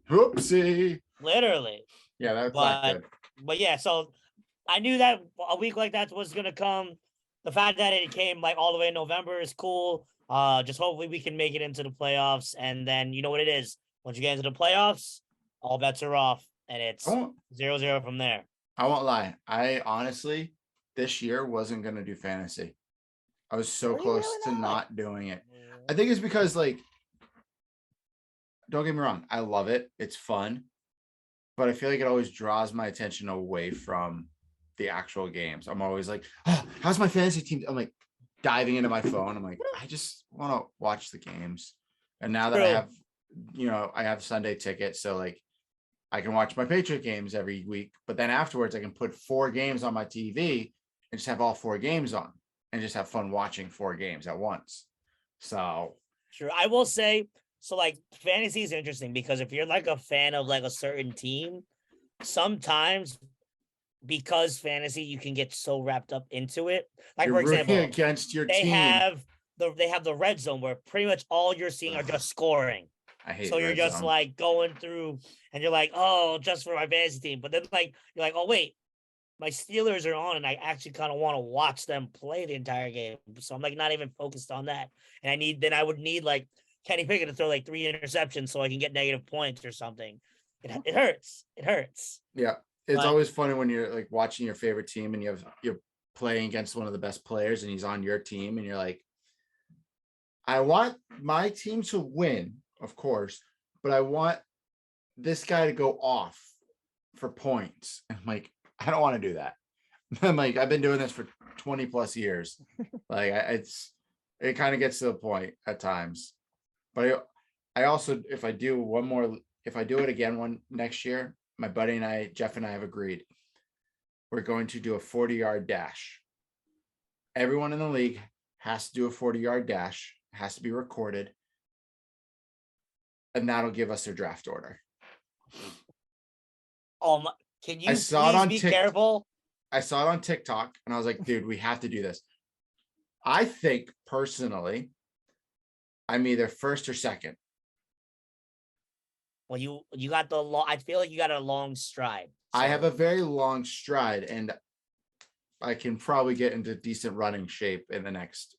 A: whoopsie.
B: Literally.
A: Yeah, that's not
B: But
A: good.
B: but yeah, so I knew that a week like that was gonna come. The fact that it came like all the way in November is cool. Just hopefully we can make it into the playoffs, and then you know what it is. Once you get into the playoffs, all bets are off, and it's
A: I won't,
B: 0-0 from there.
A: I won't lie. I honestly this year wasn't gonna do fantasy. I was so
C: Were you
A: close
C: really
A: to
C: not?
A: not doing it. I think it's because, like, don't get me wrong, I love it. It's fun. But I feel like it always draws my attention away from the actual games. I'm always like, oh, how's my fantasy team? I'm like diving into my phone. I'm like, I just want to watch the games. And now that I
B: True.
A: have, I have Sunday tickets. So like I can watch my Patriot games every week. But then afterwards, I can put 4 games on my TV and just have all 4 games on and just have fun watching 4 games at once. So
B: Sure. I will say, so like fantasy is interesting because if you're like a fan of like a certain team, sometimes because fantasy you can get so wrapped up into it. Like
A: you're
B: for
A: rooting
B: example,
A: against your
B: they
A: team.
B: have the red zone where pretty much all you're seeing are just scoring.
A: I hate
B: So you're
A: red
B: just
A: zone.
B: like going through and you're like, oh, just for my fantasy team. But then like you're like, oh wait, my Steelers are on and I actually kind of want to watch them play the entire game. So I'm like not even focused on that. And I would need like Kenny Pickett to throw like 3 interceptions so I can get negative points or something. It hurts. It hurts.
A: Yeah. It's
B: But
A: always funny when you're like watching your favorite team and you're playing against one of the best players and he's on your team and you're like, I want my team to win, of course, but I want this guy to go off for points. And I'm like, I don't want to do that. I'm like, I've been doing this for 20 plus years. Like it kind of gets to the point at times. But I also, if I do it again one next year, my buddy and I, Jeff and I have agreed we're going to do a 40-yard dash. Everyone in the league has to do a 40-yard dash, has to be recorded, and that'll give us their draft order.
B: oh my, can you
A: I saw it
B: please
A: on
B: be careful?
A: I saw it on TikTok and I was like, dude, we have to do this. I think personally, I'm either first or second.
B: Well, you got the long. I feel like you got a long stride.
A: I have
B: so-
A: a very long stride and I can probably get into decent running shape in the next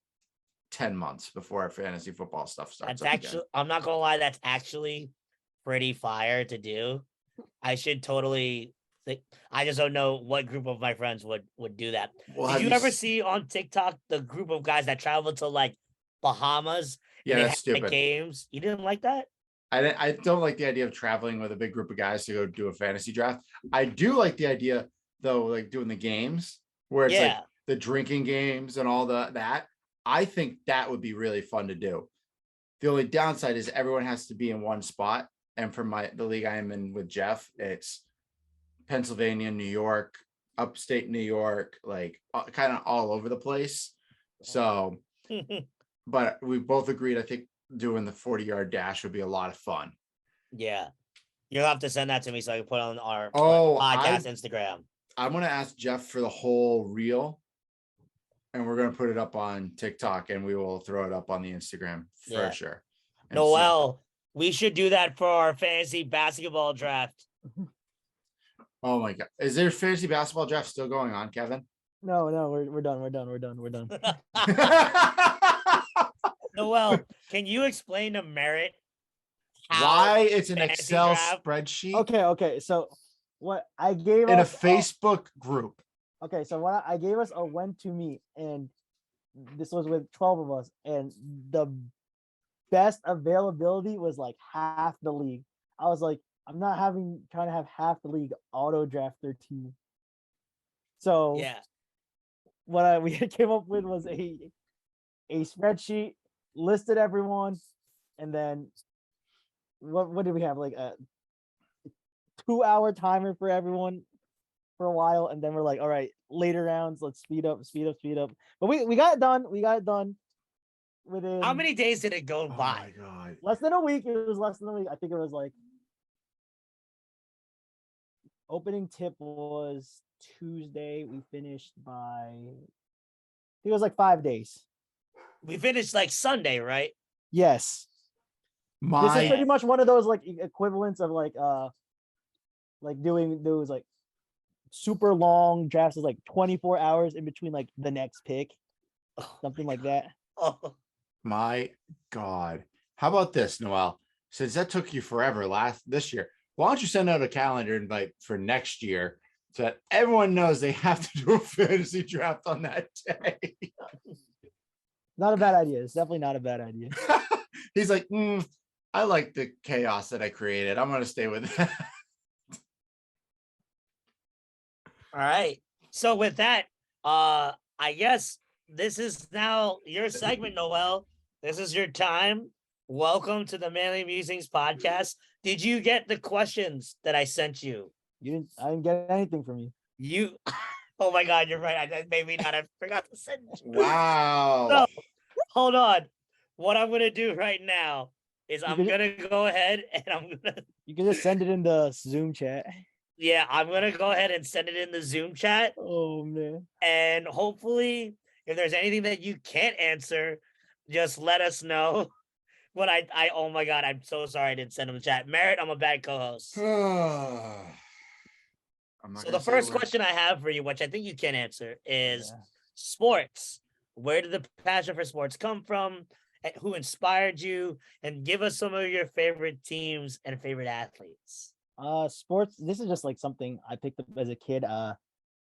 A: 10 months before our fantasy football stuff starts.
B: That's actually, I'm not gonna lie, that's actually pretty fire to do. I should totally think. I just don't know what group of my friends would do that.
A: Well,
B: Did you ever see on TikTok the group of guys that travel to like Bahamas?
A: Yeah,
B: and they
A: that's
B: had, like,
A: stupid.
B: games. You didn't like that?
A: I don't like the idea of traveling with a big group of guys to go do a fantasy draft. I do like the idea though, like doing the games where it's like the drinking games and all that. I think that would be really fun to do. The only downside is everyone has to be in one spot. And for the league I am in with Jeff, it's Pennsylvania, New York, upstate New York, like kind of all over the place. So, but we both agreed, I think doing the 40-yard dash would be a lot of fun.
B: Yeah. You'll have to send that to me so I can put on our
A: Oh,
B: podcast Instagram.
A: I'm going to ask Jeff for the whole reel, and we're going to put it up on TikTok, and we will throw it up on the Instagram for sure. And
B: Noel, we should do that for our fantasy basketball draft.
A: Oh my God. Is there fantasy basketball draft still going on, Kevin?
C: No, we're done.
B: Noel, can you explain to Merritt
A: why it's an
B: fantasy
A: Excel
B: draft?
A: spreadsheet
C: Okay. So what I gave
A: in a
C: us
A: Facebook group?
C: okay, so what I gave us a when to meet, and this was with 12 of us, and the best availability was like half the league. I was like, I'm not trying to have half the league auto draft 13. So
B: Yeah.
C: what we came up with was a spreadsheet, listed everyone, and then what did we have, like a 2-hour timer for everyone for a while, and then we're like, all right, later rounds, let's speed up. But we got it done within
B: How many days did it go
A: Oh
B: by?
A: my God.
C: less than a week. It was less than a week. I think it was like opening tip was Tuesday. We finished by, I think it was like 5 days.
B: We finished like Sunday, right?
C: Yes. This is
A: My
C: pretty much one of those like equivalents of like doing those like super long drafts is like 24 hours in between like the next pick, something like that.
B: Oh,
A: my God. How about this, Noel? Since that took you forever this year, why don't you send out a calendar invite for next year so that everyone knows they have to do a fantasy draft on that day?
C: Not a bad idea. It's definitely not a bad idea.
A: He's like, I like the chaos that I created. I'm going to stay with that.
B: all right. So with that, I guess this is now your segment, Noel. This is your time. Welcome to the Manly Musings podcast. Did you get the questions that I sent you?
C: I didn't get anything from you.
B: Oh my God, you're right. Maybe not. I forgot to send you.
A: Wow.
B: No, hold on. What I'm gonna do right now is I'm
C: could-
B: gonna go ahead and
C: You can just send it in the Zoom chat.
B: I'm gonna go ahead and send it in the Zoom chat.
C: Oh man.
B: And hopefully, if there's anything that you can't answer, just let us know. But oh my God, I'm so sorry I didn't send him the chat. Merritt, I'm a bad co-host.
A: I'm not
B: So
A: gonna
B: the
A: say
B: first
A: what-
B: question I have for you, which I think you can answer, is
C: Yeah.
B: sports. Where did the passion for sports come from? And who inspired you? And give us some of your favorite teams and favorite athletes.
C: Sports. This is just like something I picked up as a kid.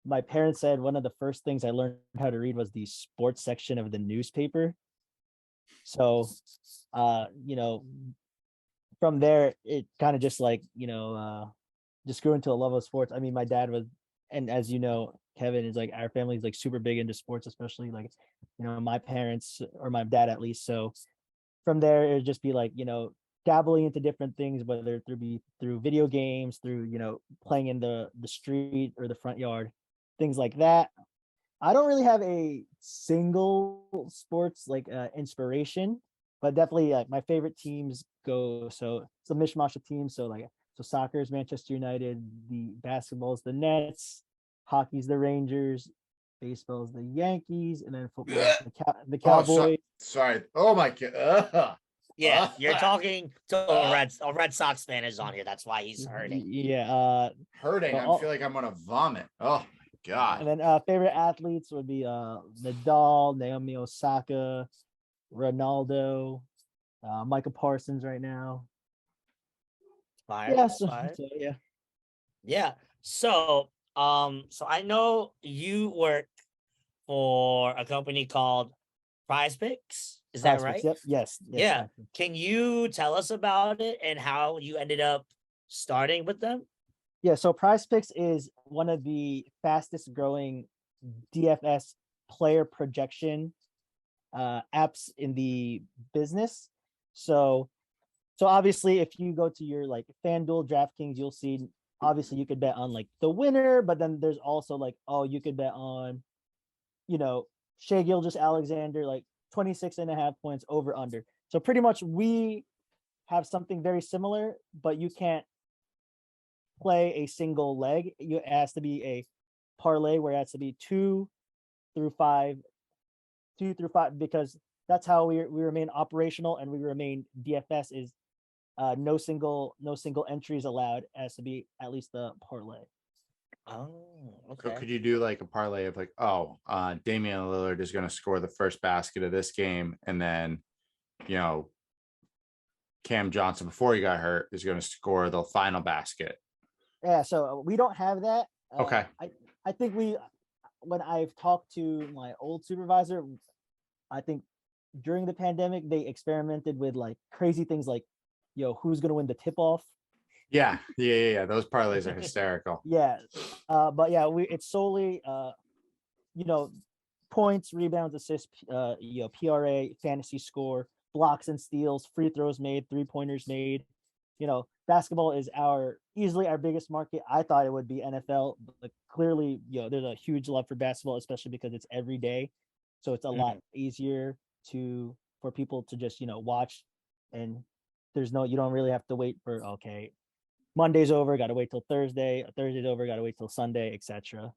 C: My parents said one of the first things I learned how to read was the sports section of the newspaper. So, from there, it kind of just like, just grew into a love of sports. I mean, my dad was, and as you know, Kevin, is like, our family's like super big into sports, especially like, my parents, or my dad at least. So from there, it'd just be like, dabbling into different things, whether through video games, through, playing in the street or the front yard, things like that. I don't really have a single sports like inspiration, but definitely my favorite teams go. So it's a mishmash of teams. So soccer is Manchester United, the basketball is the Nets, hockey's the Rangers, baseball is the Yankees, and then football is the Cowboys.
A: Sorry. Oh my God.
B: Yeah, you're talking to a Red Sox fan is on here. That's why he's hurting.
C: Yeah.
A: Hurting.
C: Well,
A: I feel like I'm gonna vomit. Oh my God.
C: And then favorite athletes would be Nadal, Naomi Osaka, Ronaldo, Michael Parsons right now.
B: Fire.
C: Yeah, yeah.
B: Yeah. So I know you work for a company called Prize Picks. Is that right?
C: Yep. Yes.
B: Yeah. Can you tell us about it and how you ended up starting with them?
C: Yeah. So Prize Picks is one of the fastest growing DFS player projection apps in the business. So obviously, if you go to your like FanDuel, DraftKings, you'll see obviously you could bet on like the winner, but then there's also like, oh, you could bet on, Shea Gilgeous-Alexander, like 26.5 points over under. So pretty much we have something very similar, but you can't play a single leg. It has to be a parlay where it has to be through five, 2 through 5, because that's how we remain operational and we remain DFS is no single entries allowed. It has to be at least the parlay.
B: Oh,
A: So
B: okay.
A: could you do like a parlay of like, Damian Lillard is going to score the first basket of this game, and then, Cam Johnson before he got hurt is going to score the final basket.
C: Yeah, so we don't have that.
A: Okay.
C: I think when I've talked to my old supervisor, I think during the pandemic they experimented with like crazy things like, who's gonna win the tip off?
A: Yeah. Those parlays are hysterical.
C: Yeah, but yeah, it's solely points, rebounds, assists, PRA, fantasy score, blocks and steals, free throws made, 3-pointers made. Basketball is easily our biggest market. I thought it would be NFL, but clearly, there's a huge love for basketball, especially because it's every day. So it's a lot easier for people to just, watch, and you don't really have to wait for, okay, Monday's over, got to wait till Thursday, Thursday's over, got to wait till Sunday, etc.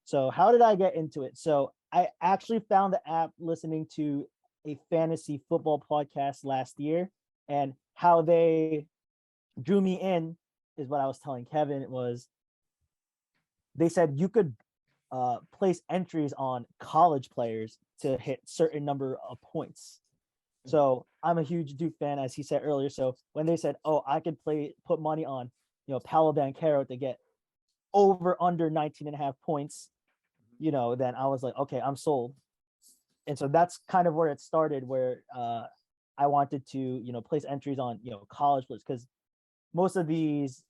C: So how did I get into it? So I actually found the app listening to a fantasy football podcast last year, and how they drew me in is what I was telling Kevin. It was, they said you could place entries on college players to hit certain number of points. So I'm a huge Duke fan, as he said earlier. So when they said, oh, I could put money on, Paolo Banchero to get over under 19.5 points, then I was like, okay, I'm sold. And so that's kind of where it started, where I wanted to, place entries on, college players, because most of these,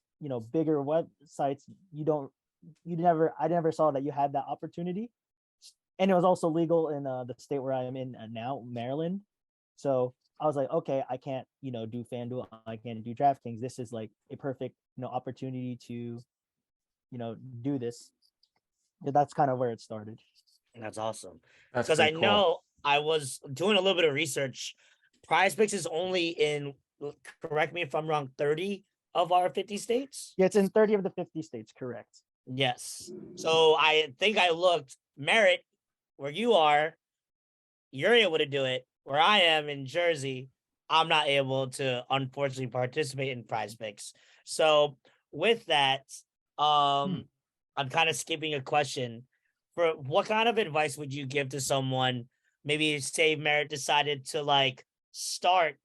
C: bigger websites, I never saw that you had that opportunity. And it was also legal in the state where I am in now, Maryland. So I was like, okay, I can't, do FanDuel, I can't do DraftKings. This is like a perfect, opportunity to, do this. That's kind of where it started.
B: That's awesome.
A: That's
B: Because I
A: pretty cool.
B: know I was doing a little bit of research. Prize Picks is only in, correct me if I'm wrong, 30 of our 50 states?
C: Yeah, it's in 30 of the 50 states, correct.
B: Yes. So I think I looked, Merritt, where you are, you're able to do it. Where I am in Jersey, I'm not able to, unfortunately, participate in Prize Picks. So with that, I'm kind of skipping a question. For what kind of advice would you give to someone? Maybe say Merritt decided to like start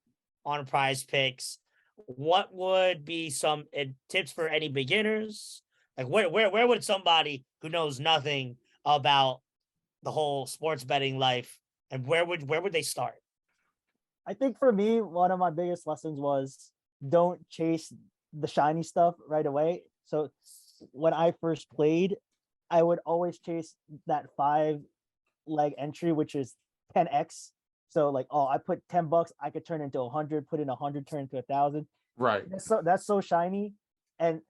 B: on Prize Picks. What would be some tips for any beginners? Like where would somebody who knows nothing about the whole sports betting life, and where would they start?
C: I think for me, one of my biggest lessons was don't chase the shiny stuff right away. So when I first played, I would always chase that 5-leg entry, which is 10x. So like, oh, I put $10, I could turn into 100, put in 100, turn into 1,000.
A: Right.
C: That's so shiny. And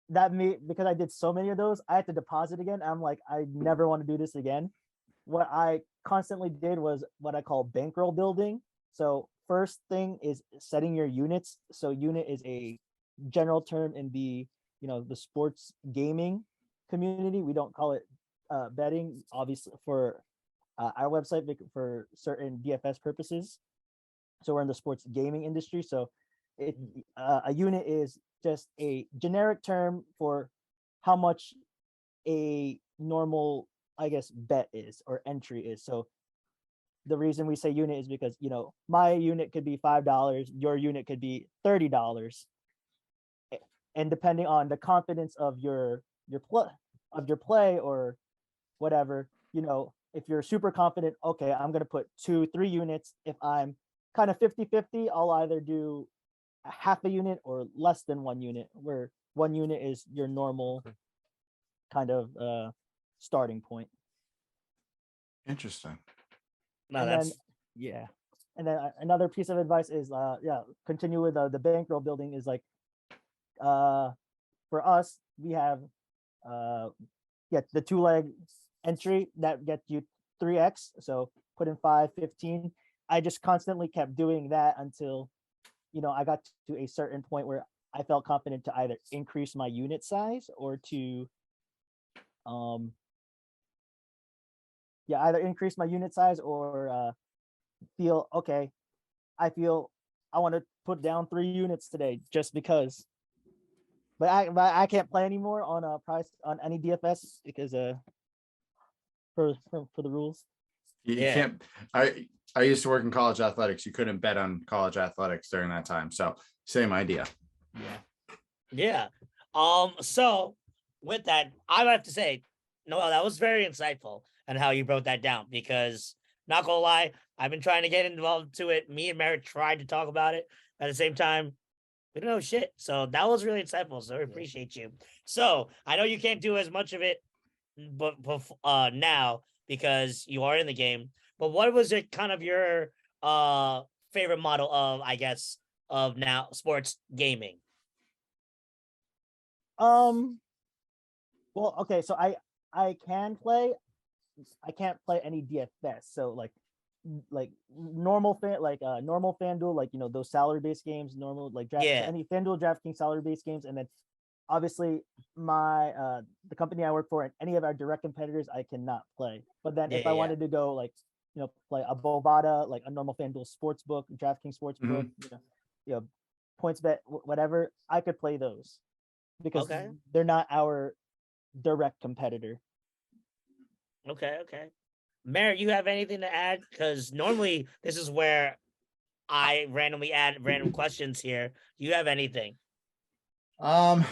C: that made, because I did so many of those, I had to deposit again. I'm like, I never want to do this again. What I constantly did was what I call bankroll building. So first thing is setting your units. So unit is a general term in the the sports gaming community. We don't call it betting, obviously, for our website, for certain DFS purposes. So we're in the sports gaming industry. So a unit is just a generic term for how much a normal, I guess, bet is or entry is. So the reason we say unit is because my unit could be $5, your unit could be $30, and depending on the confidence of your play or whatever, if you're super confident, okay, I'm going to put 2-3 units. If I'm kind of 50-50, I'll either do a half a unit or less than 1 unit, where 1 unit is your normal kind of starting point.
A: Interesting.
B: No,
C: And
B: that's
C: then, yeah. And then another piece of advice is continue with the bankroll building is like for us, we have the 2-leg entry that gets you 3x. So put in 5, 15. I just constantly kept doing that until, I got to a certain point where I felt confident to either increase my unit size or to, either increase my unit size or feel, okay, I want to put down 3 units today just because. But I can't play anymore on a price on any DFS because for the rules.
A: You
B: Yeah.
A: can't. I used to work in college athletics. You couldn't bet on college athletics during that time. So same idea.
B: Yeah. So with that, I would have to say, Noel, that was very insightful and how you broke that down because not gonna lie, I've been trying to get involved to it. Me and Merritt tried to talk about it. At the same time, we don't know shit. So that was really insightful. So I appreciate you. So I know you can't do as much of it but now because you are in the game. But what was it kind of your favorite model of, I guess, of now sports gaming?
C: Well, okay, so I can't play any DFS. So like normal normal FanDuel, like those salary based games, normal like draft
B: Yeah.
C: any FanDuel DraftKings salary based games, and then obviously my the company I work for and any of our direct competitors I cannot play. But then if I wanted to go play a Bovada, like a normal FanDuel sports book, DraftKings sports book, points bet, whatever, I could play those because they're not our direct competitor.
B: Okay. Mary, you have anything to add? Because normally this is where I randomly add random questions here. Do you have anything?
A: I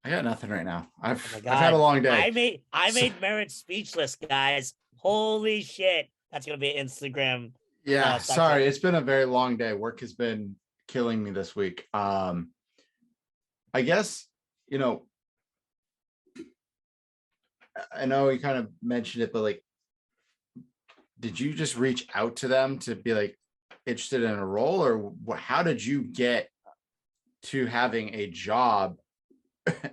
A: got nothing right now.
B: Oh my
A: I've
B: God.
A: had a long day.
B: I made Merritt speechless, guys. Holy shit. That's gonna be Instagram.
A: Yeah, sorry. It's been a very long day. Work has been killing me this week. I guess, I know you kind of mentioned it, but like, did you just reach out to them to be like interested in a role, or how did you get to having a job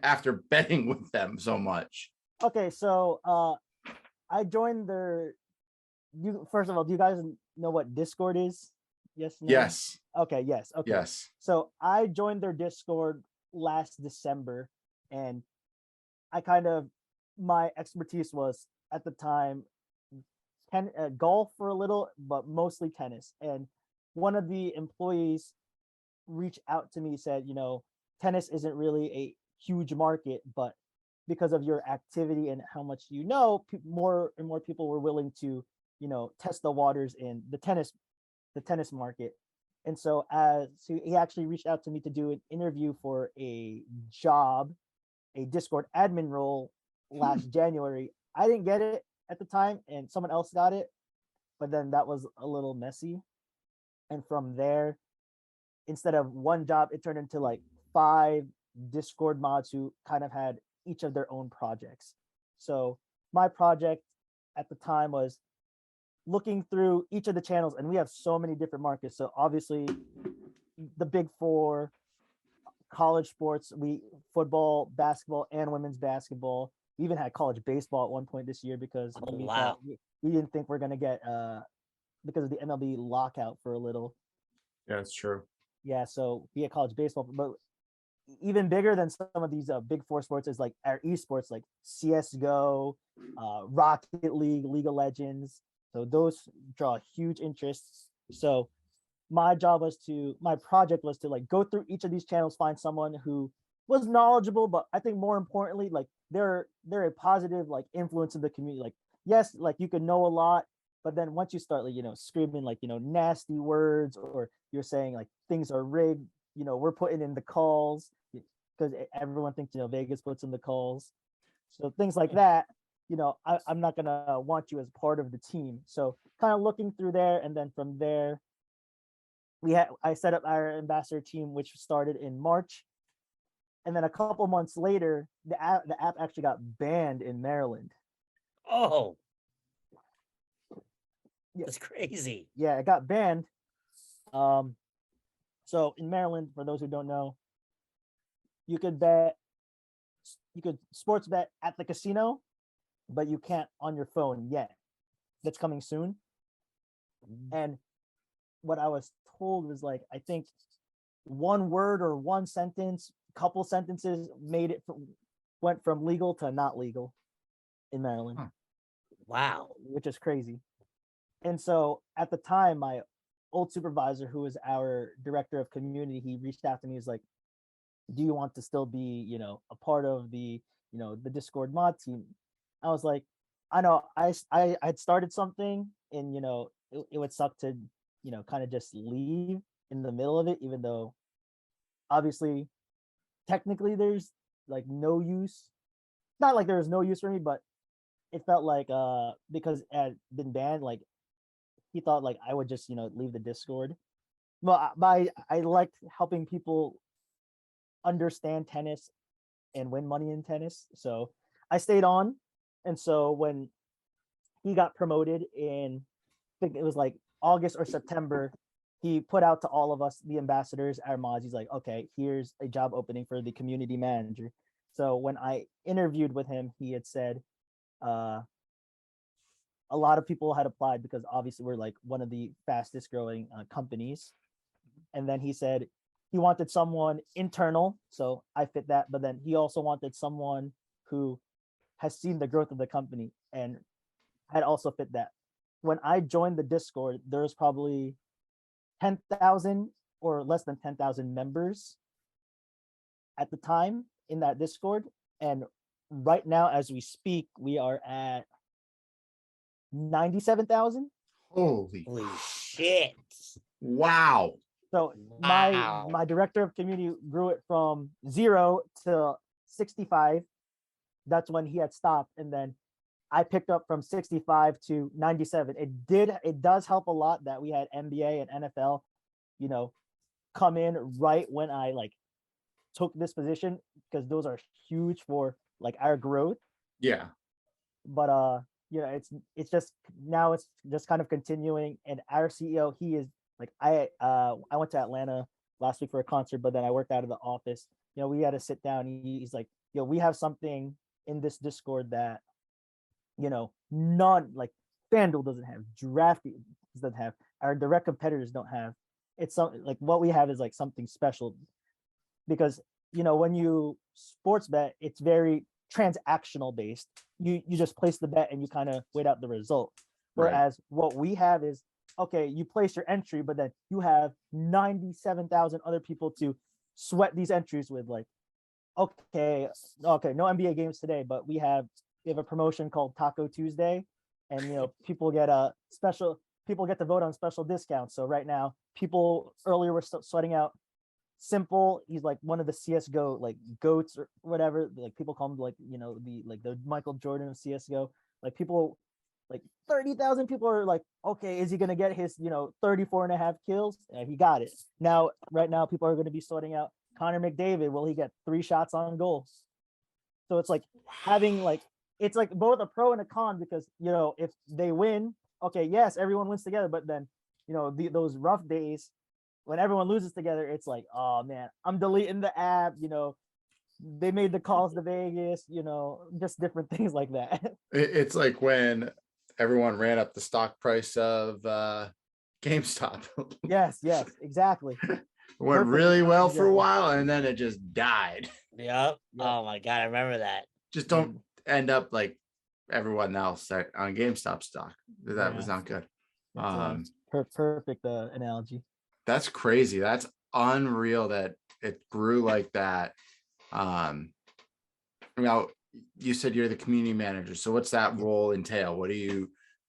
A: after betting with them so much?
C: Okay, so I joined first of all, do you guys know what Discord is? Yes, no?
A: Yes.
C: Okay, yes. Okay.
A: Yes.
C: So I joined their Discord last December, and my expertise was at the time golf for a little, but mostly tennis. And one of the employees reached out to me, said, tennis isn't really a huge market, but because of your activity and how much more and more people were willing to, test the waters in the tennis market. And so he actually reached out to me to do an interview for a job, a Discord admin role last January. I didn't get it at the time and someone else got it, but then that was a little messy. And from there, instead of one job, it turned into like 5 Discord mods who kind of had each of their own projects. So my project at the time was looking through each of the channels, and we have so many different markets. So obviously the big 4 college sports, football, basketball, and women's basketball. We even had college baseball at one point this year because we didn't think we're going to get because of the MLB lockout for a little.
A: Yeah, that's true.
C: Yeah, so we had college baseball, but even bigger than some of these big 4 sports is like our esports, like CS:GO, Rocket League, League of Legends. So those draw huge interest. So my project was to like go through each of these channels, find someone who was knowledgeable, but I think more importantly, like they're a positive like influence in the community. Like, yes, like you can know a lot, but then once you start like, screaming like, nasty words, or you're saying like things are rigged, we're putting in the calls because everyone thinks, Vegas puts in the calls. So things like that, I'm not gonna want you as part of the team. So kind of looking through there, and then from there, I set up our ambassador team, which started in March, and then a couple months later, the app actually got banned in Maryland.
B: Oh, that's crazy.
C: Yeah, it got banned. So in Maryland, for those who don't know, you could sports bet at the casino, but you can't on your phone yet. That's coming soon. And what I was told was like, I think one word or one sentence, couple sentences went from legal to not legal in Maryland.
A: Huh.
B: Wow.
C: Which is crazy. And so at the time, my old supervisor, who was our director of community, he reached out to me. He's like, do you want to still be, a part of the, the Discord mod team? I was like, I know I'd started something, and, it would suck to, kind of just leave in the middle of it, even though obviously technically there's like no use. Not like there was no use for me, but it felt like because it had been banned, like he thought like I would just leave the Discord. Well, I liked helping people understand tennis and win money in tennis, so I stayed on. And so when he got promoted in, I think it was like August or September, he put out to all of us, the ambassadors, our mods, he's like, okay, here's a job opening for the community manager. So when I interviewed with him, he had said a lot of people had applied because obviously we're like one of the fastest growing companies. And then he said he wanted someone internal, so I fit that, but then he also wanted someone who has seen the growth of the company and had also fit that. When I joined the Discord, there was probably 10,000 or less than 10,000 members at the time in that Discord. And right now, as we speak, we are at 97,000.
A: Holy
B: shit.
A: wow.
C: So
B: Wow.
C: my director of community grew it from 0 to 65. That's when he had stopped, and then I picked up from 65 to 97. It does help a lot that we had NBA and NFL, come in right when I like took this position, because those are huge for like our growth.
A: Yeah.
C: But it's just now it's just kind of continuing. And our CEO, he is like, I went to Atlanta last week for a concert, but then I worked out of the office. We had to sit down. He's like, we have something in this Discord that none, like FanDuel doesn't have, Drafty doesn't have, our direct competitors don't have. It's something like what we have is like something special, because when you sports bet, it's very transactional based. You just place the bet and you kind of wait out the result. Whereas what we have is, okay, you place your entry, but then you have 97,000 other people to sweat these entries with. Like, okay, no NBA games today, but we have a promotion called Taco Tuesday, and people get to vote on special discounts. So right now, people earlier were sweating out Simple. He's like one of the CS:GO like goats or whatever. Like people call him like the Michael Jordan of CS:GO. Like people, like 30,000 people are like, okay, is he gonna get his 34 and a half kills? Yeah, he got it. Now, right now, people are going to be sorting out Connor McDavid. Will he get 3 shots on goal? So it's like having like, it's like both a pro and a con, because if they win, okay, yes, everyone wins together, but then those rough days when everyone loses together, it's like, oh man, I'm deleting the app. They made the calls to Vegas. Just different things like that.
A: It's like when everyone ran up the stock price of GameStop.
C: Yes, exactly.
A: Went
C: Perfect
A: really well for a
C: example.
A: while, and then it just died.
B: Yep. Oh my god, I remember that.
A: Just don't end up like everyone else on GameStop stock. That was
C: Yeah.
A: not good.
C: That's perfect analogy.
A: That's crazy. That's unreal that it grew like that. Now you said you're the community manager. So what's that role entail?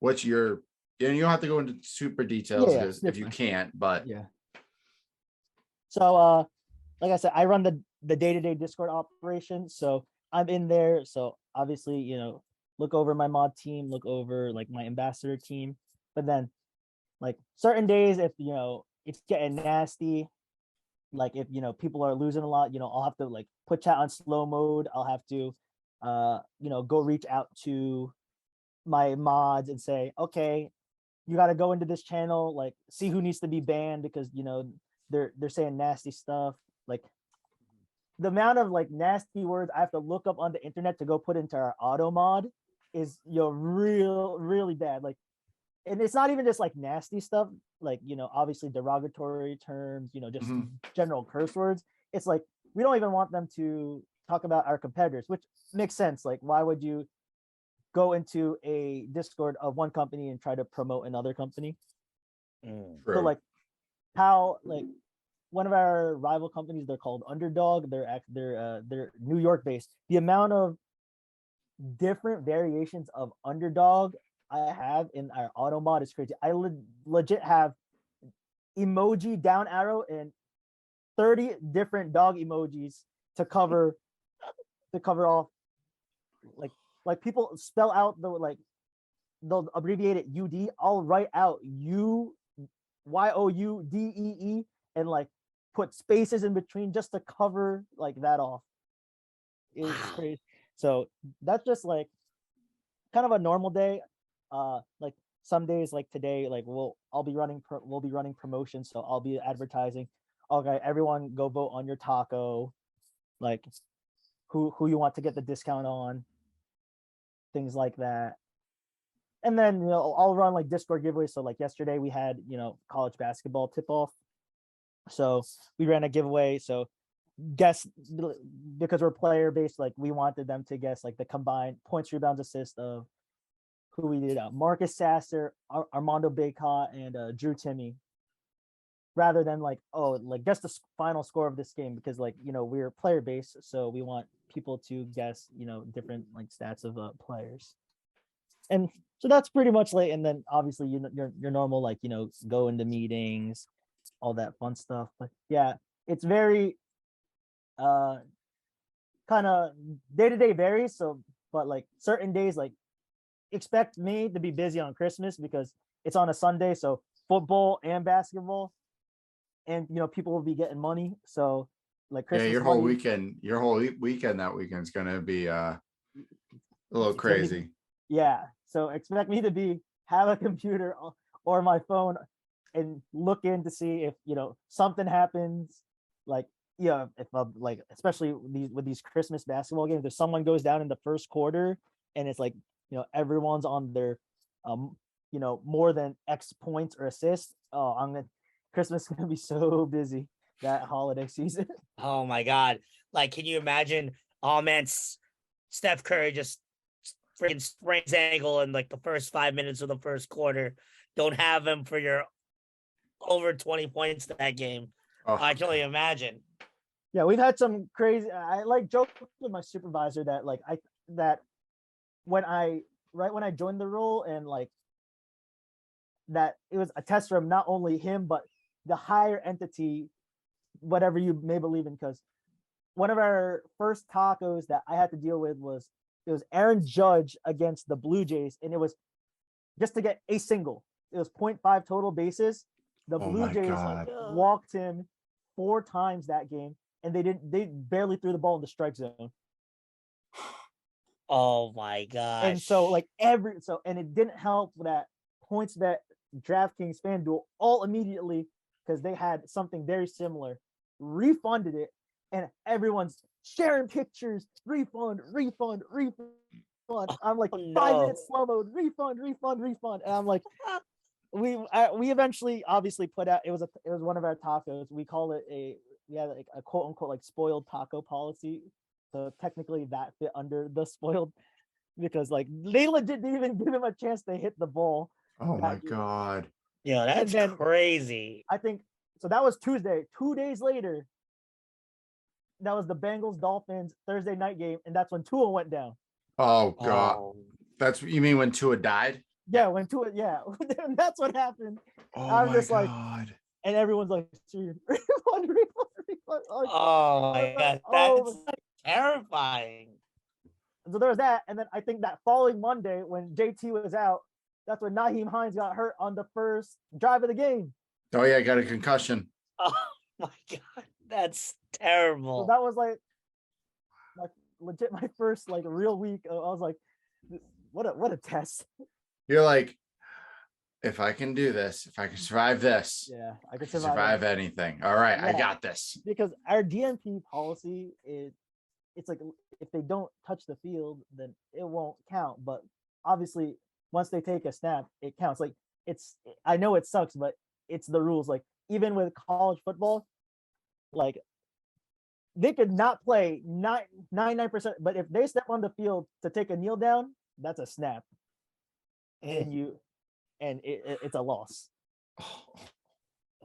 A: What's your, you don't have to go into super details if you can't, but
C: yeah. So like I said, I run the day-to-day Discord operation. So I'm in there. So obviously, look over my mod team, look over like my ambassador team. But then like certain days, if it's getting nasty, like if people are losing a lot, I'll have to like put chat on slow mode. I'll have to go reach out to my mods and say, okay, you got to go into this channel, like see who needs to be banned, because they're saying nasty stuff. Like the amount of like nasty words I have to look up on the internet to go put into our auto mod is really bad. Like, and it's not even just like nasty stuff, like obviously derogatory terms, just
A: Mhm.
C: general curse words. It's like we don't even want them to talk about our competitors, which makes sense. Like, why would you go into a Discord of one company and try to promote another company? So
A: True.
C: like how like one of our rival companies, they're called Underdog. They're New York based. The amount of different variations of Underdog I have in our auto mod is crazy. I legit have emoji down arrow and 30 different dog emojis to cover off like people spell out the like they'll abbreviate it UD. I'll write out UYOUDEE and like put spaces in between just to cover like that off. It's
B: Wow.
C: crazy. So that's just like kind of a normal day. Like some days like today, like we'll be running promotions, so I'll be advertising. Okay, everyone go vote on your taco, like who you want to get the discount on, things like that. And then I'll run like Discord giveaways. So like yesterday we had college basketball tip off, so we ran a giveaway. So guess, because we're player based, like we wanted them to guess like the combined points, rebounds, assists of who we did Marcus Sasser, Armando Baycott, and Drew Timmy, rather than like guess the final score of this game, because like we're player based, so we want people to guess different like stats of players. And so that's pretty much like, and then obviously your normal like go into meetings, all that fun stuff. But yeah, it's very kind of day to day varies. So, but like certain days, like expect me to be busy on Christmas because it's on a Sunday. So football and basketball, and people will be getting money. So like
A: Yeah,
C: Christmas
A: your whole
C: money,
A: weekend, that weekend's gonna be a little
C: it's gonna be,
A: crazy.
C: yeah. So expect me to have a computer or my phone and look in to see if something happens, like if like especially with these Christmas basketball games, if someone goes down in the first quarter and it's like everyone's on their more than X points or assists. Oh, Christmas is gonna be so busy that holiday season.
B: Oh my God. Like, can you imagine? Oh man, Steph Curry just freaking sprains his ankle in like the first 5 minutes of the first quarter. Don't have him for your over 20 points that game.
A: Oh,
B: I can only imagine.
C: Yeah, we've had some crazy. I like joked with my supervisor that like that when I joined the role, and like that it was a test from not only him but the higher entity, whatever you may believe in, because one of our first tacos that I had to deal with was Aaron Judge against the Blue Jays, and it was just to get a single. It was 0.5 total bases. The
A: Oh
C: Blue
A: my
C: Jays
A: God.
C: walked him 4 times that game, and they barely threw the ball in the strike zone.
B: Oh my gosh.
C: And so like and it didn't help that PointsBet, DraftKings, FanDuel all immediately, because they had something very similar, refunded it, and everyone's sharing pictures, refund. I'm like,
B: Oh, no.
C: 5 minutes slow mode, refund, and I'm like, we eventually obviously put out, it was one of our tacos. We call it we had like a quote unquote like spoiled taco policy. So technically that fit under the spoiled, because like they legit didn't even give him a chance to hit the ball.
A: Oh my God.
B: Yeah, that's
C: then
B: crazy.
C: I think so. That was Tuesday. 2 days later, that was the Bengals Dolphins Thursday night game, and that's when Tua went down.
A: Oh God.
B: Oh,
A: That's what you mean when Tua died?
C: Yeah, when Tua, yeah, that's what happened.
A: Oh
C: I'm
A: my
C: just like,
A: God.
C: and everyone's like, refund. Like,
B: oh my God.
C: oh.
B: That's terrifying.
C: So there was that, and then I think that following Monday when JT was out, that's when Naheem Hines got hurt on the first drive of the game.
A: Oh yeah, I got a concussion.
B: Oh my God. That's
C: So
B: terrible.
C: that was like legit my first like real week. I was like, what a test.
A: You're like, if I can do this, if I can survive this,
C: Yeah, I
A: I
C: can
A: can
C: survive
A: survive
C: it.
A: anything. All right, I
C: Yeah.
A: got this.
C: Because our DMP policy is, it's like if they don't touch the field, then it won't count. But obviously, once they take a snap, it counts. Like it's, I know it sucks, but it's the rules. Like even with college football, like they could not play 99%, but if they step on the field to take a kneel down, that's a snap, and it's a loss,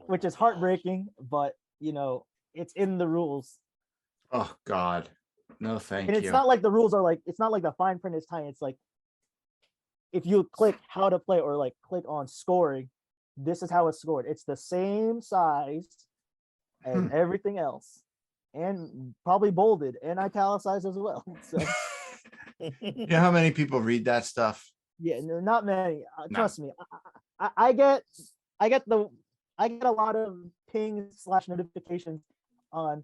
C: which is heartbreaking. But it's in the rules,
A: Oh God, no,
C: and
A: thank
C: it's
A: you.
C: not like the rules are like, it's not like the fine print is tiny. It's like if you click how to play or like click on scoring, this is how it's scored. It's the same size as everything else, and probably bolded and italicized as well. So
A: You know how many people read that stuff?
C: yeah, no, not many.
A: No.
C: Trust me, I get I get the I get a lot of pings/notifications on,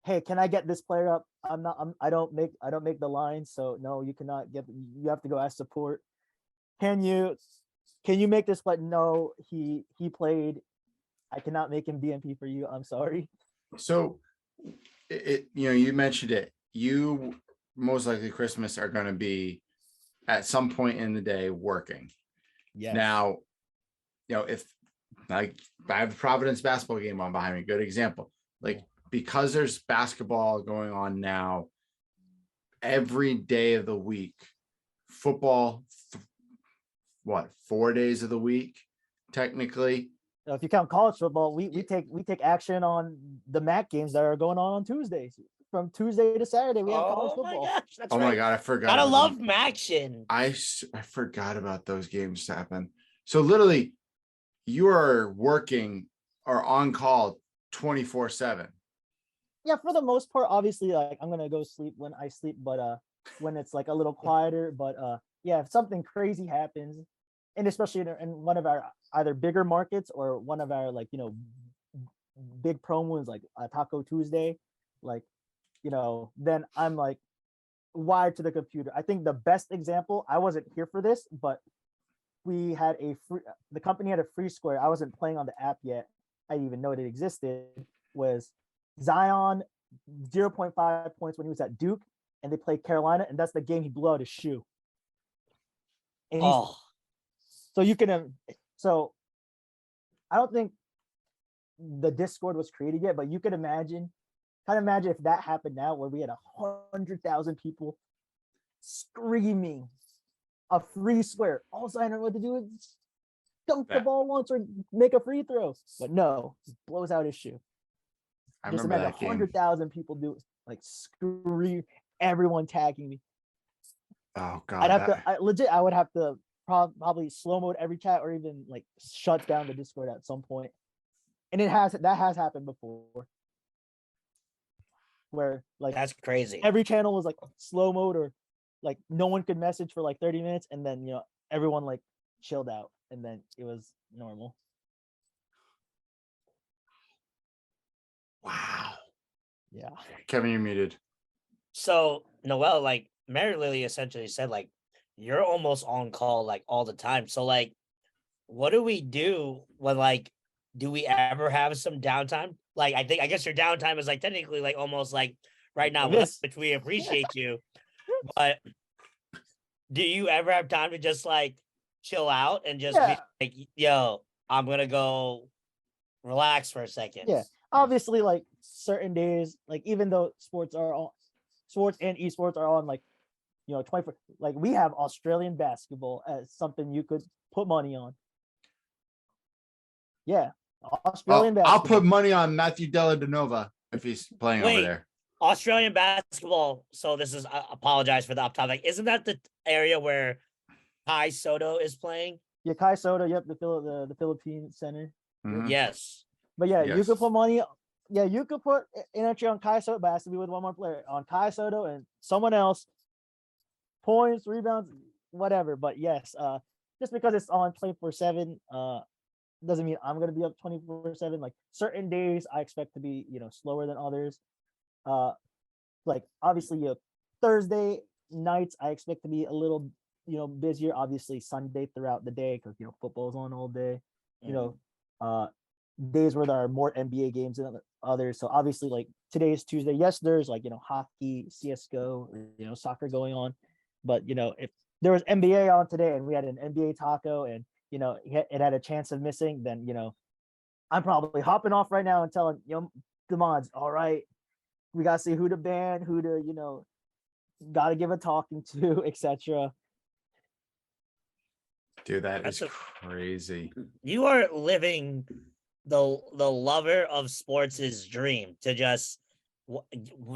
C: hey, can I get this player up? I don't make the line, so no, you cannot get. You have to go ask support. Can you make this play? No, he played. I cannot make him DMP for you. I'm sorry.
A: So you mentioned it. You most likely Christmas are going to be at some point in the day working.
C: Yes.
A: Now, if like I have the Providence basketball game on behind me, good example. Like because there's basketball going on now every day of the week, football, 4 days of the week, technically.
C: If you count college football, we take action on the MAC games that are going on Tuesdays. From Tuesday to Saturday, we have college
B: Oh my
C: football.
B: gosh, that's
A: Oh
B: right.
A: my God, I forgot.
B: Gotta
A: about
B: love
A: them.
B: Maction.
A: I forgot about those games happen. So literally, you are working or on call 24/7.
C: Yeah, for the most part, obviously, like I'm gonna go sleep when I sleep, but when it's like a little quieter. But yeah, if something crazy happens, and especially in one of our either bigger markets or one of our like big promos like Taco Tuesday, like then I'm like wired to the computer. I think the best example, I wasn't here for this, but we had the company had a free square. I wasn't playing on the app yet. I didn't even know it existed. Was Zion 0.5 points when he was at Duke, and they played Carolina, and that's the game he blew out his shoe. And so you can, so I don't think the Discord was created yet, but you could imagine if that happened now, where we had 100,000 people screaming a free square. All Zion had to do is dunk the ball once or make a free throw, but no, he blows out his shoe.
A: I
C: Just
A: remember
C: imagine
A: that game.
C: 100,000 people do like scream, everyone tagging me.
A: Oh God,
C: I would have to probably slow mode every chat or even like shut down the Discord at some point. And that has happened before, where like
B: that's crazy.
C: Every channel was like slow mode, or like no one could message for like 30 minutes, and then everyone like chilled out, and then it was normal.
A: Wow.
C: Yeah.
A: Kevin, you're muted.
B: So Noel, like Mary Lily essentially said, like you're almost on call like all the time. So like, what do we do when like, do we ever have some downtime? Like I guess your downtime is like technically like almost like right now, which we appreciate you. But do you ever have time to just like chill out and just be like, yo, I'm gonna go relax for a second?
C: Yeah. Obviously, like certain days, like even though sports and esports are on like 24, like we have Australian basketball as something you could put money on. Yeah. Australian basketball.
A: I'll put money on Matthew Dellavedova if he's playing over there.
B: Australian basketball. So this is, I apologize for the off topic. Isn't that the area where Kai Soto is playing?
C: Yeah, Kai Soto. Yep, the Philippine center.
B: Mm-hmm. Yes.
C: But yeah, you could put money. Yeah, you could put energy on Kai Soto, but it has to be with one more player. On Kai Soto and someone else. Points, rebounds, whatever. But yes, just because it's on 24/7, doesn't mean I'm gonna be up 24/7. Like certain days, I expect to be slower than others. Like obviously, Thursday nights, I expect to be a little busier. Obviously Sunday throughout the day because football's on all day. You know, days where there are more NBA games than others. So obviously, like today is Tuesday. Yes, there's like hockey, CS:GO, soccer going on, but if there was NBA on today and we had an NBA taco and it had a chance of missing, then I'm probably hopping off right now and telling the mods, all right, we gotta see who to ban, who to gotta give a talking to, etc.
A: Dude, that
B: That's
A: is crazy.
B: You are living the lover of sports' dream to just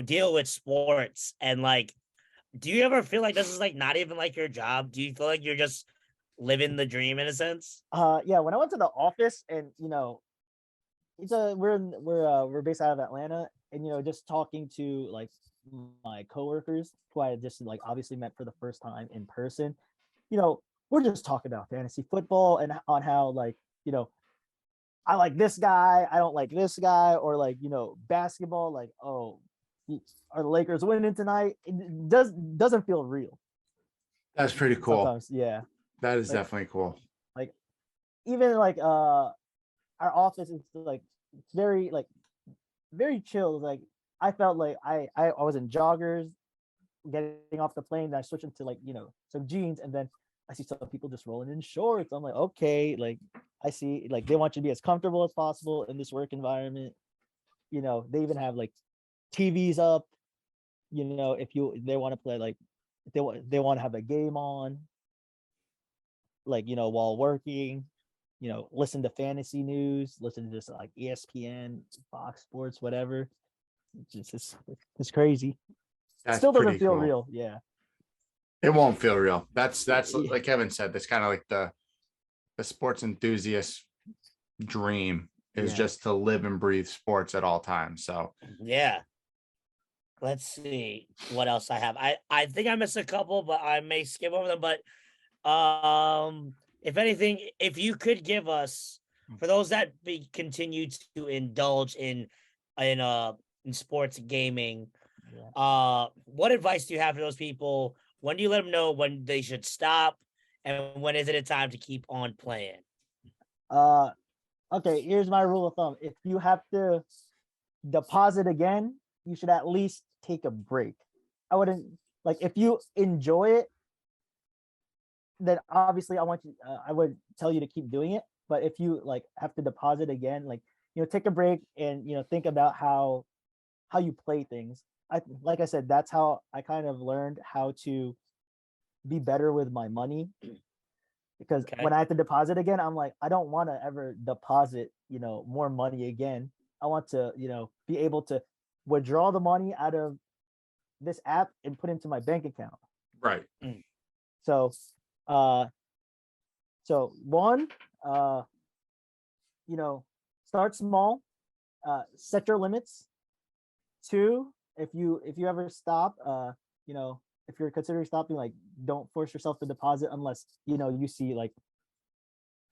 B: deal with sports. And like, do you ever feel like this is like not even like your job? Do you feel like you're just living the dream in a sense?
C: Yeah, when I went to the office and we're based out of Atlanta, and just talking to like my coworkers who I just like obviously met for the first time in person, we're just talking about fantasy football and on how like I like this guy, I don't like this guy, or like basketball, like, oh, are the Lakers winning tonight? It doesn't feel real
A: That's pretty cool.
C: sometimes. Yeah,
A: That is
C: like,
A: definitely cool.
C: like even like our office is like very chill. Like I felt like I was in joggers getting off the plane, then I switched into like some jeans, and then I see some people just rolling in shorts. I'm like, okay, like I see like they want you to be as comfortable as possible in this work environment. They even have like TVs up. If they want to play, like if they want to have a game on, like while working, listen to fantasy news, listen to just like ESPN, Fox Sports, whatever. It's crazy.
A: That's
C: Still doesn't
A: pretty
C: feel
A: cool.
C: real. Yeah.
A: It won't feel real. That's
C: Yeah.
A: like Kevin said, that's kind of like the sports enthusiast dream is
C: Yeah.
A: just to live and breathe sports at all times. So
B: Yeah. Let's see what else I have. I think I missed a couple, but I may skip over them. But if anything, if you could give us, for those that continue to indulge in sports gaming, what advice do you have for those people? When do you let them know when they should stop, and when is it a time to keep on playing?
C: Okay, here's my rule of thumb. If you have to deposit again, you should at least take a break. I wouldn't like if you enjoy it, then obviously I would tell you to keep doing it. But if you like have to deposit again, like take a break and think about how you play things. Like I said, that's how I kind of learned how to be better with my money. Because when I have to deposit again, I'm like, I don't want to ever deposit, more money again. I want to, be able to withdraw the money out of this app and put into my bank account.
A: right.
C: So, one, start small, set your limits. Two, if you ever stop, if you're considering stopping, like don't force yourself to deposit unless you see like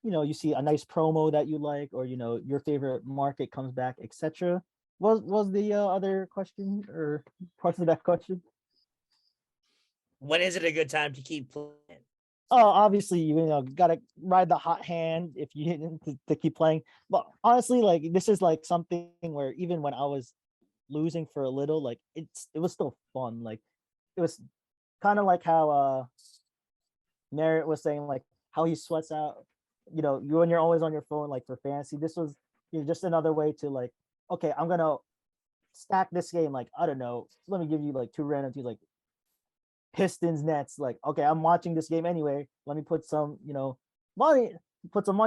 C: you see a nice promo that you like, or your favorite market comes back, etc. Was the other question or parts of that question?
B: When is it a good time to keep playing?
C: Oh, obviously you gotta ride the hot hand if you to keep playing. But honestly, like this is like something where even when I was losing for a little, like it was still fun. Like it was kind of like how Merritt was saying, like how he sweats out, you when you're always on your phone, like for fantasy. This was just another way to like, okay, I'm gonna stack this game. Like I don't know, let me give you like two random teams, like Pistons, Nets. Like okay, I'm watching this game anyway. Let me put some money,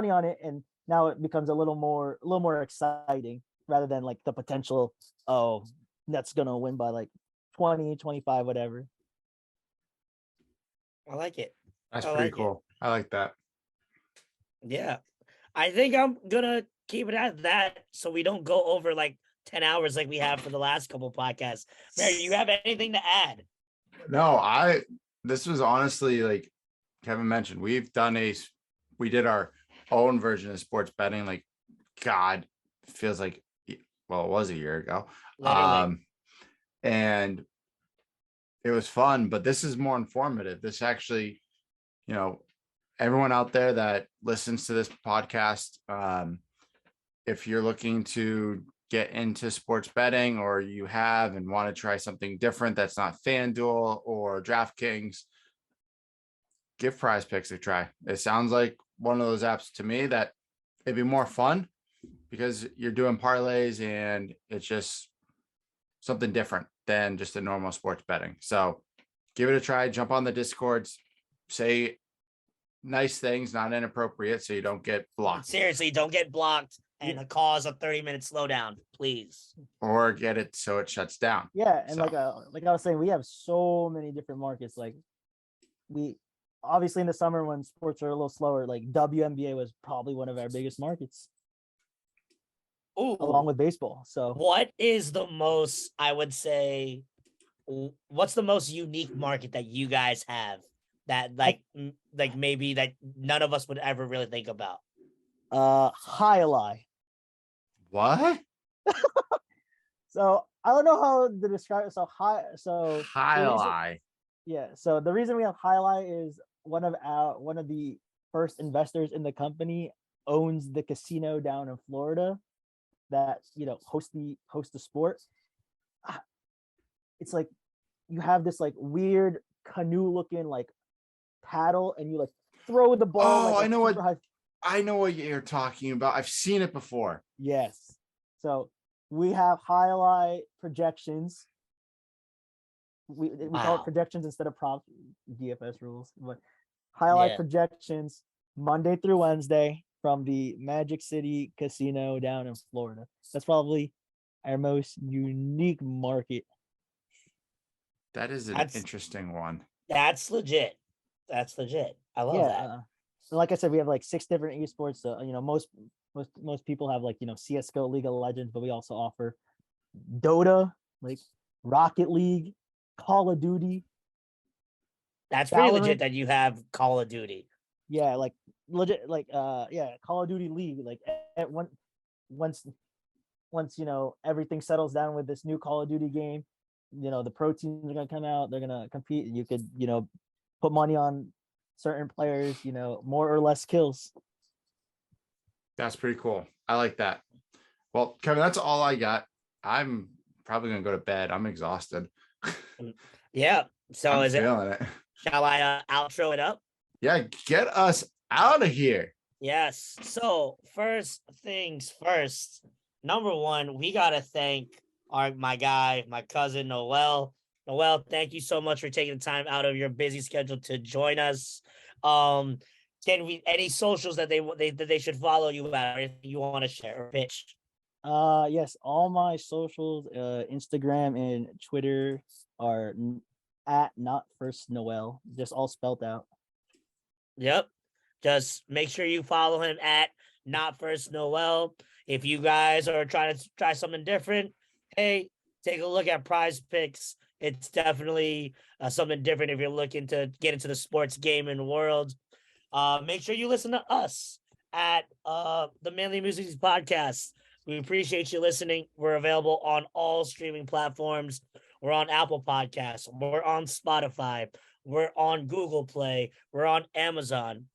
C: on it, and now it becomes a little more exciting rather than like the potential. Oh, Nets gonna win by like 20, 25, whatever.
B: I like it.
A: That's
B: I
A: pretty
B: like it.
A: cool. I like that.
B: Yeah. I think I'm gonna keep it at that so we don't go over like 10 hours like we have for the last couple podcasts. Mary, you have anything to add?
A: No, this was honestly like Kevin mentioned, we did our own version of sports betting. Like, God, it feels like, well, it was a year ago.
B: Literally.
A: And it was fun, but this is more informative. This actually you know, everyone out there that listens to this podcast, if you're looking to get into sports betting, or you have and want to try something different that's not FanDuel or DraftKings, give Prize Picks a try. It sounds like one of those apps to me that it'd be more fun because you're doing parlays and it's just something different than just a normal sports betting. So give it a try, jump on the Discords, say nice things, not inappropriate, so you don't get blocked.
B: Seriously, don't get blocked and cause a 30-minute slowdown, please.
A: Or get it so it shuts down.
C: Yeah, and
A: So.
C: like I was saying, we have so many different markets. Like we obviously in the summer when sports are a little slower, like WNBA was probably one of our biggest markets.
B: Ooh.
C: Along with baseball. So
B: what is the most, I would say, what's the most unique market that you guys have that like maybe that none of us would ever really think about?
C: Highlight.
A: What?
C: So I don't know how to describe it. So
A: highlight.
C: Yeah. So the reason we have highlight is one of the first investors in the company owns the casino down in Florida that host the sport. It's like you have this like weird canoe looking like paddle, and you like throw the ball.
A: Oh,
C: like,
A: I know what you're talking about. I've seen it before.
C: Yes. So we have highlight projections. We call it projections instead of props, DFS rules, but highlight projections Monday through Wednesday from the Magic City Casino down in Florida. That's probably our most unique market.
A: That is an interesting one.
B: That's legit. I love that.
C: So like I said, we have like 6 different esports. So most people have like CS:GO, League of Legends, but we also offer Dota, like Rocket League, Call of Duty.
B: That's pretty legit that you have Call of Duty.
C: Yeah, like legit, like Call of Duty League. Like once everything settles down with this new Call of Duty game, the pro teams are gonna come out. They're gonna compete, and you could put money on certain players. More or less kills.
A: That's pretty cool. I like that. Well, Kevin, that's all I got. I'm probably gonna go to bed. I'm exhausted.
B: Yeah. So
A: I'm
B: is
A: feeling it.
B: Shall I outro it up?
A: Yeah, get us out of here.
B: Yes. So first things first. Number one, we gotta thank my cousin Noel. Noel, thank you so much for taking the time out of your busy schedule to join us. Any socials that they should follow you about, or anything you want to share or pitch?
C: Yes, all my socials, Instagram and Twitter are at Not First Noel, just all spelled out.
B: Yep. Just make sure you follow him at Not First Noel. If you guys are trying to try something different, hey, take a look at Prize Picks. It's definitely something different if you're looking to get into the sports gaming world. Make sure you listen to us at the Manly Musings Podcast. We appreciate you listening. We're available on all streaming platforms. We're on Apple Podcasts. We're on Spotify. We're on Google Play. We're on Amazon.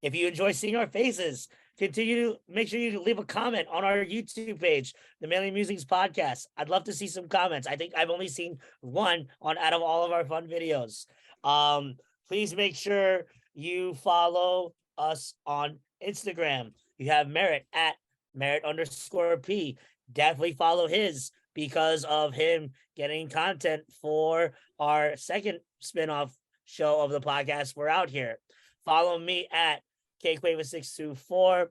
B: If you enjoy seeing our faces, make sure you leave a comment on our YouTube page, the Manly Musings Podcast. I'd love to see some comments. I think I've only seen one out of all of our fun videos. Please make sure you follow us on Instagram. You have Merritt at Merritt_P. Definitely follow his because of him getting content for our second spinoff show of the podcast. We're out here. Follow me at KQuaver624.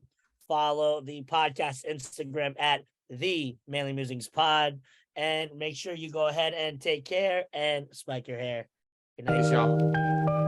B: Follow the podcast Instagram at the Manly Musings Pod. And make sure you go ahead and take care and spike your hair. Good night,
A: Peace, y'all.